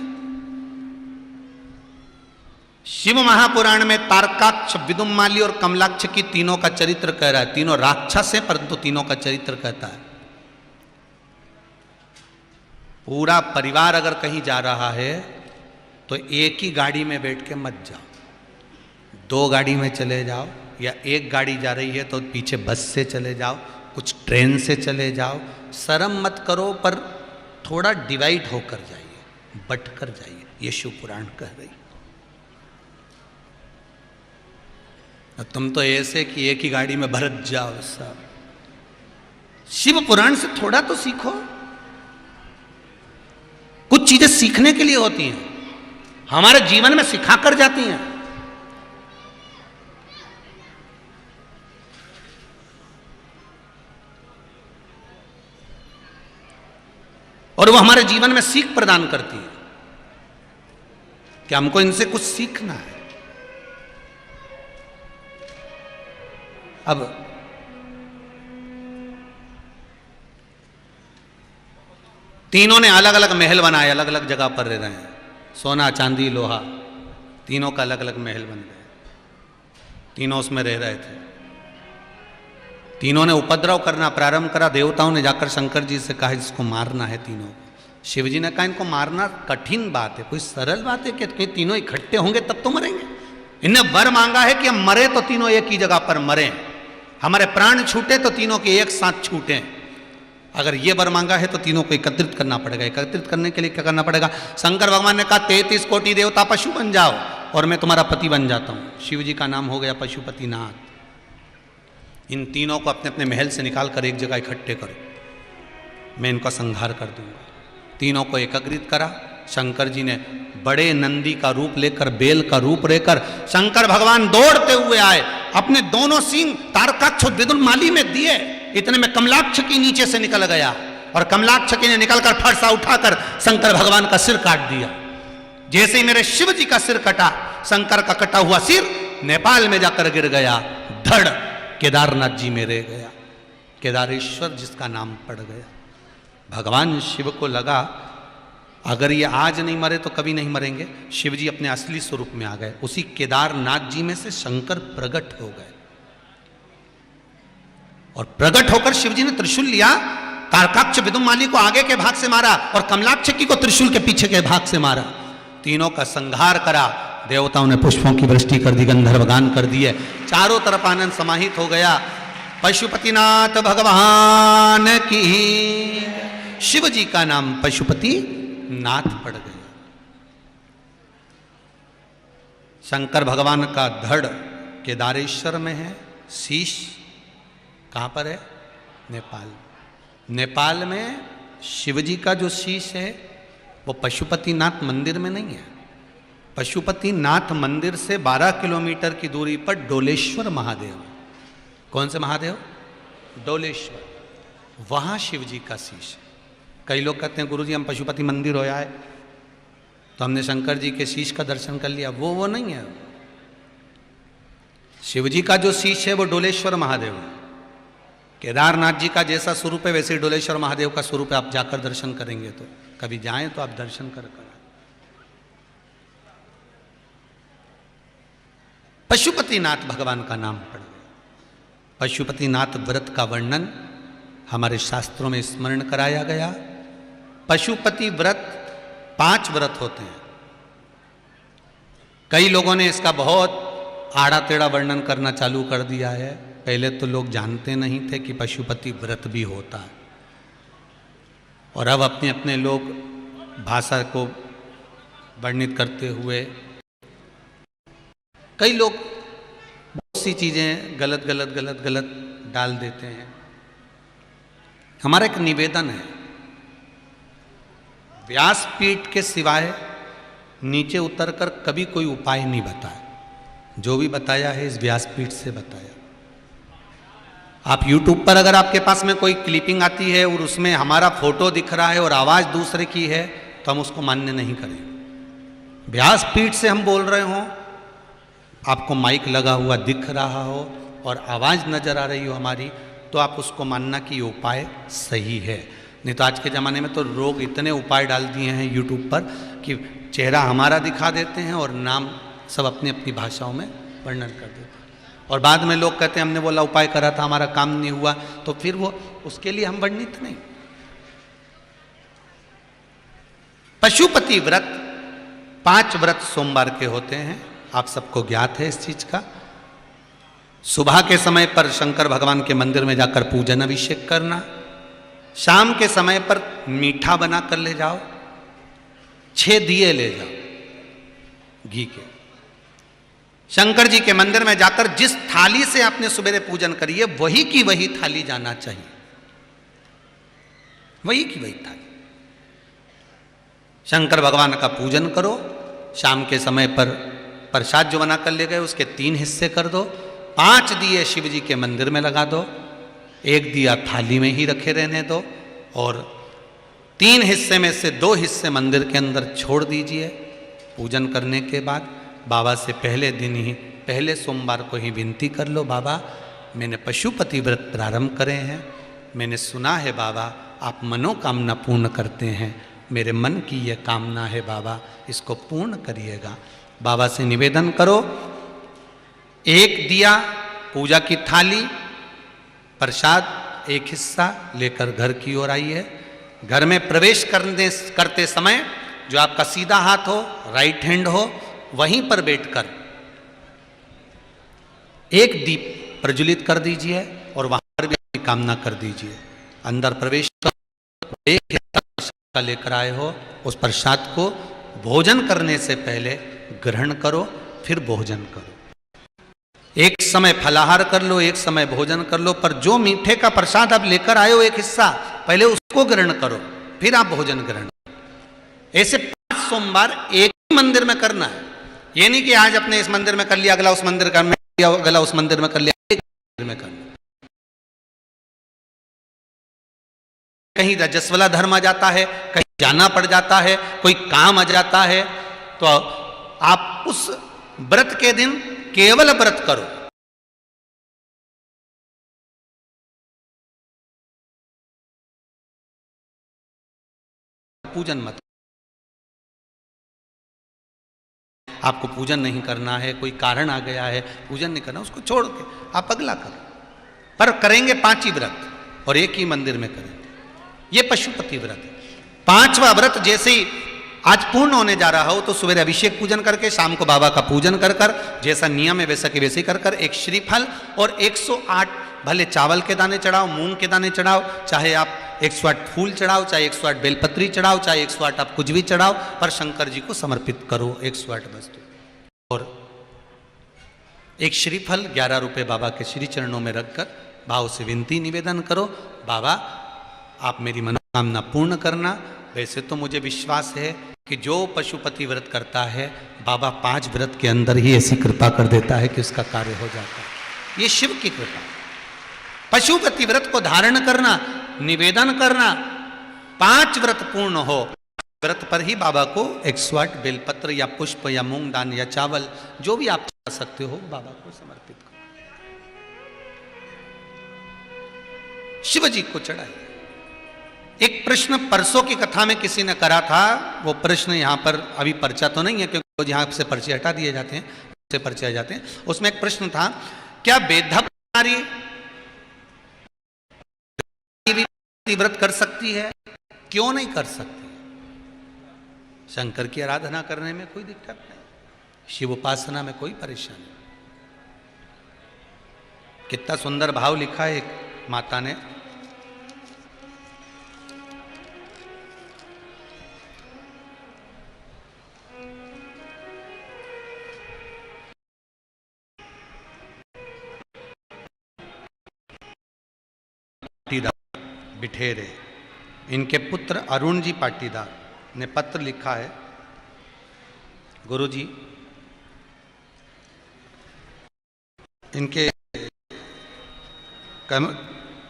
शिव महापुराण में तारकाक्ष, विदुम्माली और कमलाक्ष की तीनों का चरित्र कह रहा है। तीनों राक्षस हैं परंतु तीनों का चरित्र कहता है। पूरा परिवार अगर कहीं जा रहा है तो एक ही गाड़ी में बैठ के मत जाओ, 2 गाड़ी में चले जाओ, या एक गाड़ी जा रही है तो पीछे बस से चले जाओ, कुछ ट्रेन से चले जाओ। शर्म मत करो, पर थोड़ा डिवाइड होकर जाइए, बट कर जाइए। ये शिव पुराण कह रही। तुम तो ऐसे कि एक ही गाड़ी में भरत जाओ सब। शिव पुराण से थोड़ा तो सीखो। कुछ चीजें सीखने के लिए होती हैं, हमारे जीवन में सिखा कर जाती हैं। और वो हमारे जीवन में सीख प्रदान करती है कि हमको इनसे कुछ सीखना है। अब तीनों ने अलग अलग महल बनाए, अलग अलग जगह पर रह रहे हैं। सोना, चांदी, लोहा, तीनों का अलग अलग महल बन गए। तीनों उसमें रह रहे थे। तीनों ने उपद्रव करना प्रारंभ करा। देवताओं ने जाकर शंकर जी से कहा, इसको मारना है तीनों को। शिव जी ने कहा, इनको मारना कठिन बात है, कोई सरल बात है कि तीनों इकट्ठे होंगे तब तो मरेंगे। इन्हें वर मांगा है कि हम मरे तो तीनों एक ही जगह पर मरें, हमारे प्राण छूटे तो तीनों के एक साथ छूटें। अगर ये वर मांगा है तो तीनों को एकत्रित करना पड़ेगा। एकत्रित करने के लिए क्या करना पड़ेगा? शंकर भगवान ने कहा, 33 कोटि देवता पशु बन जाओ और मैं तुम्हारा पति बन जाता हूं। शिव जी का नाम हो गया पशुपतिनाथ। इन तीनों को अपने अपने महल से निकाल कर एक जगह इकट्ठे करो, मैं इनका संहार कर दूंगा। तीनों को एकत्रित करा। शंकर जी ने बड़े नंदी का रूप लेकर, बेल का रूप लेकर शंकर भगवान दौड़ते हुए आए। अपने दोनों सिंह तारकाक्ष और विदुम्माली में दिए। इतने में कमलाक्ष की नीचे से निकल गया और कमलाक्ष की ने निकलकर फरसा उठाकर शंकर भगवान का सिर काट दिया। जैसे ही मेरे शिव जी का सिर कटा, शंकर का कटा हुआ सिर नेपाल में जाकर गिर गया। धड़ केदारनाथ जी में रह गया। केदारेश्वर जिसका नाम पड़ गया। भगवान शिव को लगा अगर ये आज नहीं मरे तो कभी नहीं मरेंगे। शिव जी अपने असली स्वरूप में आ गए। उसी केदारनाथ जी में से शंकर प्रकट हो गए और प्रकट होकर शिव जी ने त्रिशूल लिया, तारकाक्ष विदुमाली को आगे के भाग से मारा और कमलाक्षकी को त्रिशूल के पीछे के भाग से मारा। तीनों का संहार करा। देवताओं ने पुष्पों की वृष्टि कर दी, गंधर्व गान कर दिए, चारों तरफ आनंद समाहित हो गया। पशुपतिनाथ भगवान की, शिव जी का नाम पशुपति नाथ पड़ गया। शंकर भगवान का धड़ केदारेश्वर में है, शीश कहां पर है? नेपाल। नेपाल में शिव जी का जो शीश है वो पशुपतिनाथ मंदिर में नहीं है। पशुपतिनाथ मंदिर से 12 किलोमीटर की दूरी पर डोलेश्वर महादेव। कौन से महादेव? डोलेश्वर। वहां शिव जी का शीश है। कई लोग कहते हैं गुरुजी हम पशुपति मंदिर हो आए तो हमने शंकर जी के शीश का दर्शन कर लिया। वो नहीं है। शिव जी का जो शीश है वो डोलेश्वर महादेव है। केदारनाथ जी का जैसा स्वरूप है वैसे डोलेश्वर महादेव का स्वरूप है। आप जाकर दर्शन करेंगे तो, कभी जाएं तो आप दर्शन कर। पशुपतिनाथ भगवान का नाम पड़ गया। पशुपतिनाथ व्रत का वर्णन हमारे शास्त्रों में स्मरण कराया गया। पशुपति व्रत 5 व्रत होते हैं। कई लोगों ने इसका बहुत आड़ा टेढ़ा वर्णन करना चालू कर दिया है। पहले तो लोग जानते नहीं थे कि पशुपति व्रत भी होता है, और अब अपने अपने लोग भाषा को वर्णित करते हुए कई लोग बहुत सी चीजें गलत गलत गलत गलत डाल देते हैं। हमारा एक निवेदन है, व्यासपीठ के सिवाय नीचे उतरकर कभी कोई उपाय नहीं बताया। जो भी बताया है इस व्यासपीठ से बताया। आप YouTube पर अगर आपके पास में कोई क्लिपिंग आती है और उसमें हमारा फोटो दिख रहा है और आवाज दूसरे की है तो हम उसको मान्य नहीं करेंगे। व्यासपीठ से हम बोल रहे हों, आपको माइक लगा हुआ दिख रहा हो और आवाज नजर आ रही हो हमारी, तो आप उसको मानना कि ये उपाय सही है। नहीं तो आज के ज़माने में तो लोग इतने उपाय डाल दिए हैं यूट्यूब पर कि चेहरा हमारा दिखा देते हैं और नाम सब अपनी अपनी भाषाओं में वर्णन कर देते हैं। और बाद में लोग कहते हैं हमने बोला उपाय करा था हमारा काम नहीं हुआ, तो फिर वो उसके लिए हम वर्णित नहीं। पशुपति व्रत 5 व्रत सोमवार के होते हैं। आप सबको ज्ञात है इस चीज का। सुबह के समय पर शंकर भगवान के मंदिर में जाकर पूजन अभिषेक करना, शाम के समय पर मीठा बना कर ले जाओ, 6 दिए ले जाओ घी के। शंकर जी के मंदिर में जाकर जिस थाली से आपने सवेरे पूजन करी है वही की वही थाली जाना चाहिए, वही की वही थाली। शंकर भगवान का पूजन करो। शाम के समय पर प्रसाद जो बना कर ले गए उसके 3 हिस्से कर दो। 5 दिए शिव जी के मंदिर में लगा दो, 1 दिया थाली में ही रखे रहने दो, और 3 हिस्से में से 2 हिस्से मंदिर के अंदर छोड़ दीजिए। पूजन करने के बाद बाबा से पहले दिन ही, पहले सोमवार को ही विनती कर लो, बाबा मैंने पशुपति व्रत प्रारंभ करे हैं, मैंने सुना है बाबा आप मनोकामना पूर्ण करते हैं, मेरे मन की यह कामना है बाबा, इसको पूर्ण करिएगा। बाबा से निवेदन करो। 1 दिया, पूजा की थाली, प्रसाद 1 हिस्सा लेकर घर की ओर आइए। घर में प्रवेश करते समय जो आपका सीधा हाथ हो, राइट हैंड हो, वहीं पर बैठकर 1 दीप प्रज्वलित कर दीजिए और वहां पर भी अपनी कामना कर दीजिए। अंदर प्रवेश कर 1 हिस्सा प्रसाद लेकर आए हो, उस प्रसाद को भोजन करने से पहले ग्रहण करो, फिर भोजन करो। एक समय फलाहार कर लो, एक समय भोजन कर लो, पर जो मीठे का प्रसाद आप लेकर आए हो 1 हिस्सा, पहले उसको ग्रहण करो, फिर आप भोजन ग्रहण करो। ऐसे 5 सोमवार एक ही मंदिर में करना है। ये नहीं कि आज अपने इस मंदिर में कर लिया, अगला उस मंदिर में लिया, अगला उस मंदिर में कर लिया, एक मंदिर में करना। कहीं रजस्वला धर्म आ जाता है, कहीं जाना पड़ जाता है, कोई काम आ जाता है, तो आप उस व्रत के दिन केवल व्रत करो। पूजन मत, आपको पूजन नहीं करना है, कोई कारण आ गया है पूजन नहीं करना, उसको छोड़ के आप अगला करो, पर करेंगे 5 ही व्रत और एक ही मंदिर में करेंगे। ये पशुपति व्रत है। 5वां व्रत जैसे ही आज पूर्ण होने जा रहा हो तो सुबह अभिषेक पूजन करके शाम को बाबा का पूजन कर कर, जैसा नियम है वैसा के वैसे ही कर कर, एक श्रीफल और 108 भले चावल के दाने चढ़ाओ, मूंग के दाने चढ़ाओ, चाहे आप 108 फूल चढ़ाओ, चाहे 108 बेलपत्री चढ़ाओ, चाहे 108 आप कुछ भी चढ़ाओ, पर शंकर जी को समर्पित करो 108 वस्तु। और एक श्रीफल 11 रुपये बाबा के श्री चरणों में रखकर भाव से विनती निवेदन करो, बाबा आप मेरी मनोकामना पूर्ण करना। वैसे तो मुझे विश्वास है कि जो पशुपति व्रत करता है बाबा 5 व्रत के अंदर ही ऐसी कृपा कर देता है कि उसका कार्य हो जाता है। ये शिव की कृपा। पशुपति व्रत को धारण करना, निवेदन करना, 5 व्रत पूर्ण हो, व्रत पर ही बाबा को 108 बेलपत्र या पुष्प या मूंग दान या चावल जो भी आप चढ़ा सकते हो बाबा को समर्पित करो, शिव जी को चढ़ाइए। एक प्रश्न परसों की कथा में किसी ने करा था, वो प्रश्न यहां पर अभी पर्चा तो नहीं है क्योंकि यहां से पर्चे हटा दिए जाते हैं, से पर्चे आ जाते हैं। उसमें एक प्रश्न था, क्या बेधप नारी व्रत कर सकती है? क्यों नहीं कर सकती? शंकर की आराधना करने में कोई दिक्कत नहीं, शिव उपासना में कोई परेशानी नहीं। कितना सुंदर भाव लिखा है एक माता ने, बिठेरे, इनके पुत्र अरुण जी पाटीदार ने पत्र लिखा है, गुरुजी इनके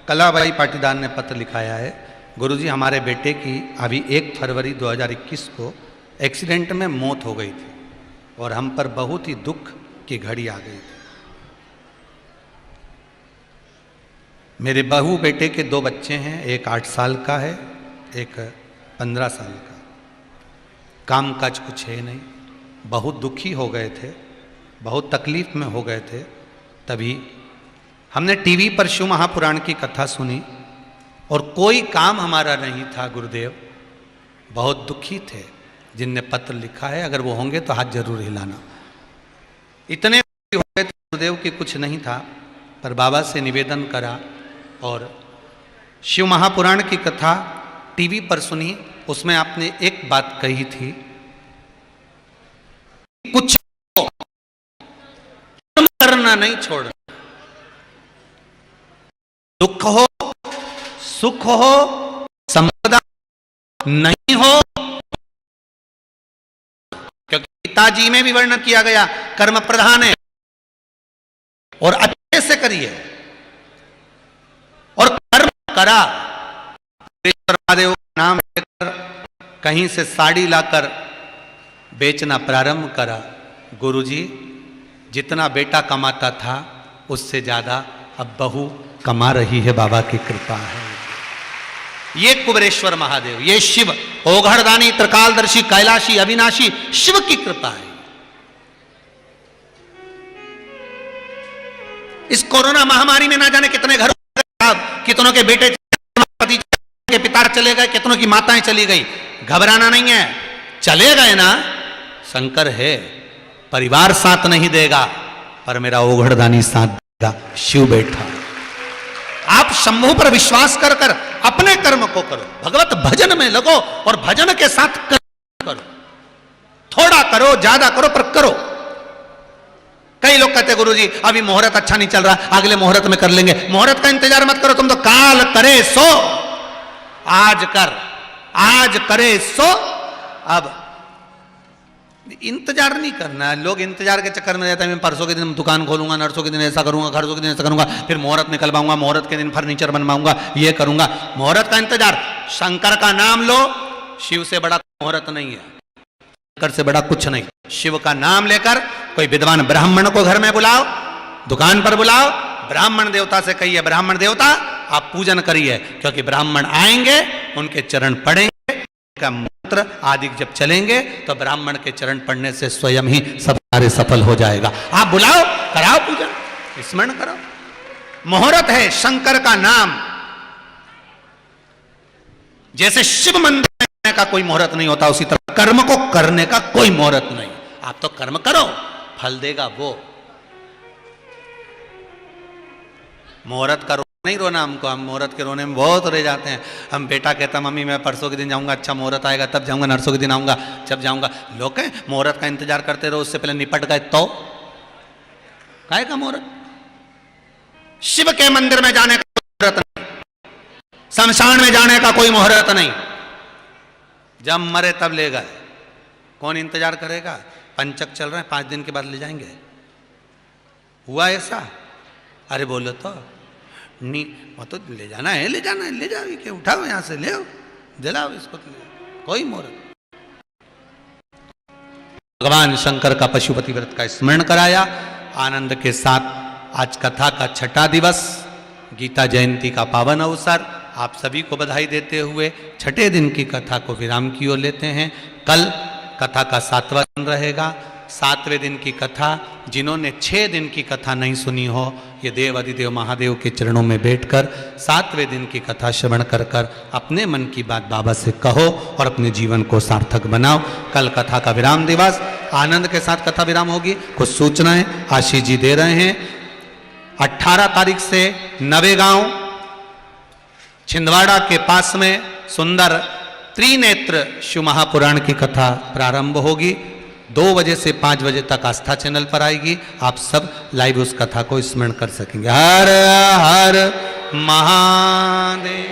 कलाबाई पाटीदार ने पत्र लिखाया है, गुरुजी हमारे बेटे की अभी 1 फरवरी 2021 को एक्सीडेंट में मौत हो गई थी और हम पर बहुत ही दुख की घड़ी आ गई थी। मेरे बहू बेटे के 2 बच्चे हैं, एक 8 साल का है, एक 15 साल का। काम काज कुछ है नहीं, बहुत दुखी हो गए थे, बहुत तकलीफ में हो गए थे। तभी हमने टीवी पर शिव महापुराण की कथा सुनी और कोई काम हमारा नहीं था गुरुदेव, बहुत दुखी थे। जिनने पत्र लिखा है अगर वो होंगे तो हाथ जरूर हिलाना। इतने हो गए थे गुरुदेव कि कुछ नहीं था, पर बाबा से निवेदन करा और शिव महापुराण की कथा टीवी पर सुनी। उसमें आपने एक बात कही थी, कुछ करना नहीं छोड़ना, दुख हो सुख हो संपदा नहीं हो, क्योंकि पिताजी में भी वर्णन किया गया कर्म प्रधान है और अच्छे से करिए और कर्म करा। महादेव का नाम लेकर कहीं से साड़ी लाकर बेचना प्रारंभ करा। गुरुजी जितना बेटा कमाता था उससे ज्यादा अब बहू कमा रही है, बाबा की कृपा है। ये कुबेरेश्वर महादेव, ये शिव ओघड़दानी त्रिकालदर्शी कैलाशी अविनाशी शिव की कृपा है। इस कोरोना महामारी में ना जाने कितने घरों कितनों के बेटे पति के पिता चले गए, कितनों की माताएं चली गई। घबराना नहीं है, चले गए ना, शंकर है, परिवार साथ नहीं देगा पर मेरा ओघड़दानी साथ देगा, शिव बैठा। आप शंभु पर विश्वास कर कर अपने कर्म को करो, भगवत भजन में लगो और भजन के साथ कर्म करो। थोड़ा करो ज्यादा करो पर करो। कई लोग कहते हैं गुरुजी अभी मुहूर्त अच्छा नहीं चल रहा, अगले मुहूर्त में कर लेंगे। मुहूर्त का इंतजार मत करो, तुम तो काल करे सो आज कर, आज करे सो। अब इंतजार नहीं करना। लोग इंतजार के चक्कर में रहते हैं, मैं परसों के दिन दुकान खोलूंगा, नरसों के दिन ऐसा करूंगा, खरसों के दिन ऐसा करूंगा, फिर मुहूर्त निकलवाऊंगा, मुहूर्त के दिन फर्नीचर बनवाऊंगा, ये करूंगा। मुहूर्त का इंतजार, शंकर का नाम लो, शिव से बड़ा मुहूर्त नहीं है, शंकर से बड़ा कुछ नहीं। शिव का नाम लेकर कोई विद्वान ब्राह्मण को घर में बुलाओ, दुकान पर बुलाओ, ब्राह्मण देवता से कहिए ब्राह्मण देवता आप पूजन करिए, क्योंकि ब्राह्मण आएंगे, उनके चरण पड़ेंगे, उनका आदि जब चलेंगे तो ब्राह्मण के चरण पड़ने से स्वयं ही सब कार्य सफल हो जाएगा। आप बुलाओ, कराओ पूजा, स्मरण करो। मुहूर्त है शंकर का नाम। जैसे शिव मंदिर में जाने का कोई मुहूर्त नहीं होता, उसी तरह कर्म को करने का कोई मुहूर्त नहीं। आप तो कर्म करो, फल देगा वो। मुहूर्त का नहीं रोना हमको, हम मुहूर्त के रोने में बहुत रह जाते हैं। हम बेटा कहता मम्मी मैं परसों के दिन जाऊंगा, अच्छा मुहूर्त आएगा तब जाऊंगा, नरसों के दिन आऊंगा जब जाऊंगा। लोग कहें मुहूर्त का इंतजार करते रहो, उससे पहले निपट गए तो काहे का मुहूर्त। शिव के मंदिर में जाने का कोई मुहूर्त नहीं, शमशान में जाने का कोई मुहूर्त नहीं। जब मरे तब ले गए, कौन इंतजार करेगा। पंचक चल रहे हैं, 5 दिन के बाद ले जाएंगे। हुआ ऐसा? अरे बोलो तो नहीं, वो तो ले जाना है, ले जाना है, ले जाओ, के उठाओ यहां से, ले आओ, जलाओ इसको, कोई मुहूर्त। भगवान शंकर का पशुपति व्रत का स्मरण कराया आनंद के साथ। आज कथा का 6ठा दिवस, गीता जयंती का पावन अवसर। आप सभी को बधाई देते हुए 6ठे दिन की कथा को विराम की ओर लेते हैं। कल कथा का 7वां दिन रहेगा। 7वें दिन की कथा, जिन्होंने 6 दिन की कथा नहीं सुनी हो, ये देव अधिदेव महादेव के चरणों में बैठकर 7वें दिन की कथा श्रवण कर कर अपने मन की बात बाबा से कहो और अपने जीवन को सार्थक बनाओ। कल कथा का विराम दिवस, आनंद के साथ कथा विराम होगी। कुछ सूचनाएं आशीष जी दे रहे हैं। 18 तारीख से नवेगांव छिंदवाड़ा के पास में सुंदर त्रिनेत्र शिव महापुराण की कथा प्रारंभ होगी। 2 बजे से 5 बजे तक आस्था चैनल पर आएगी। आप सब लाइव उस कथा को स्मरण कर सकेंगे। हर हर महादेव।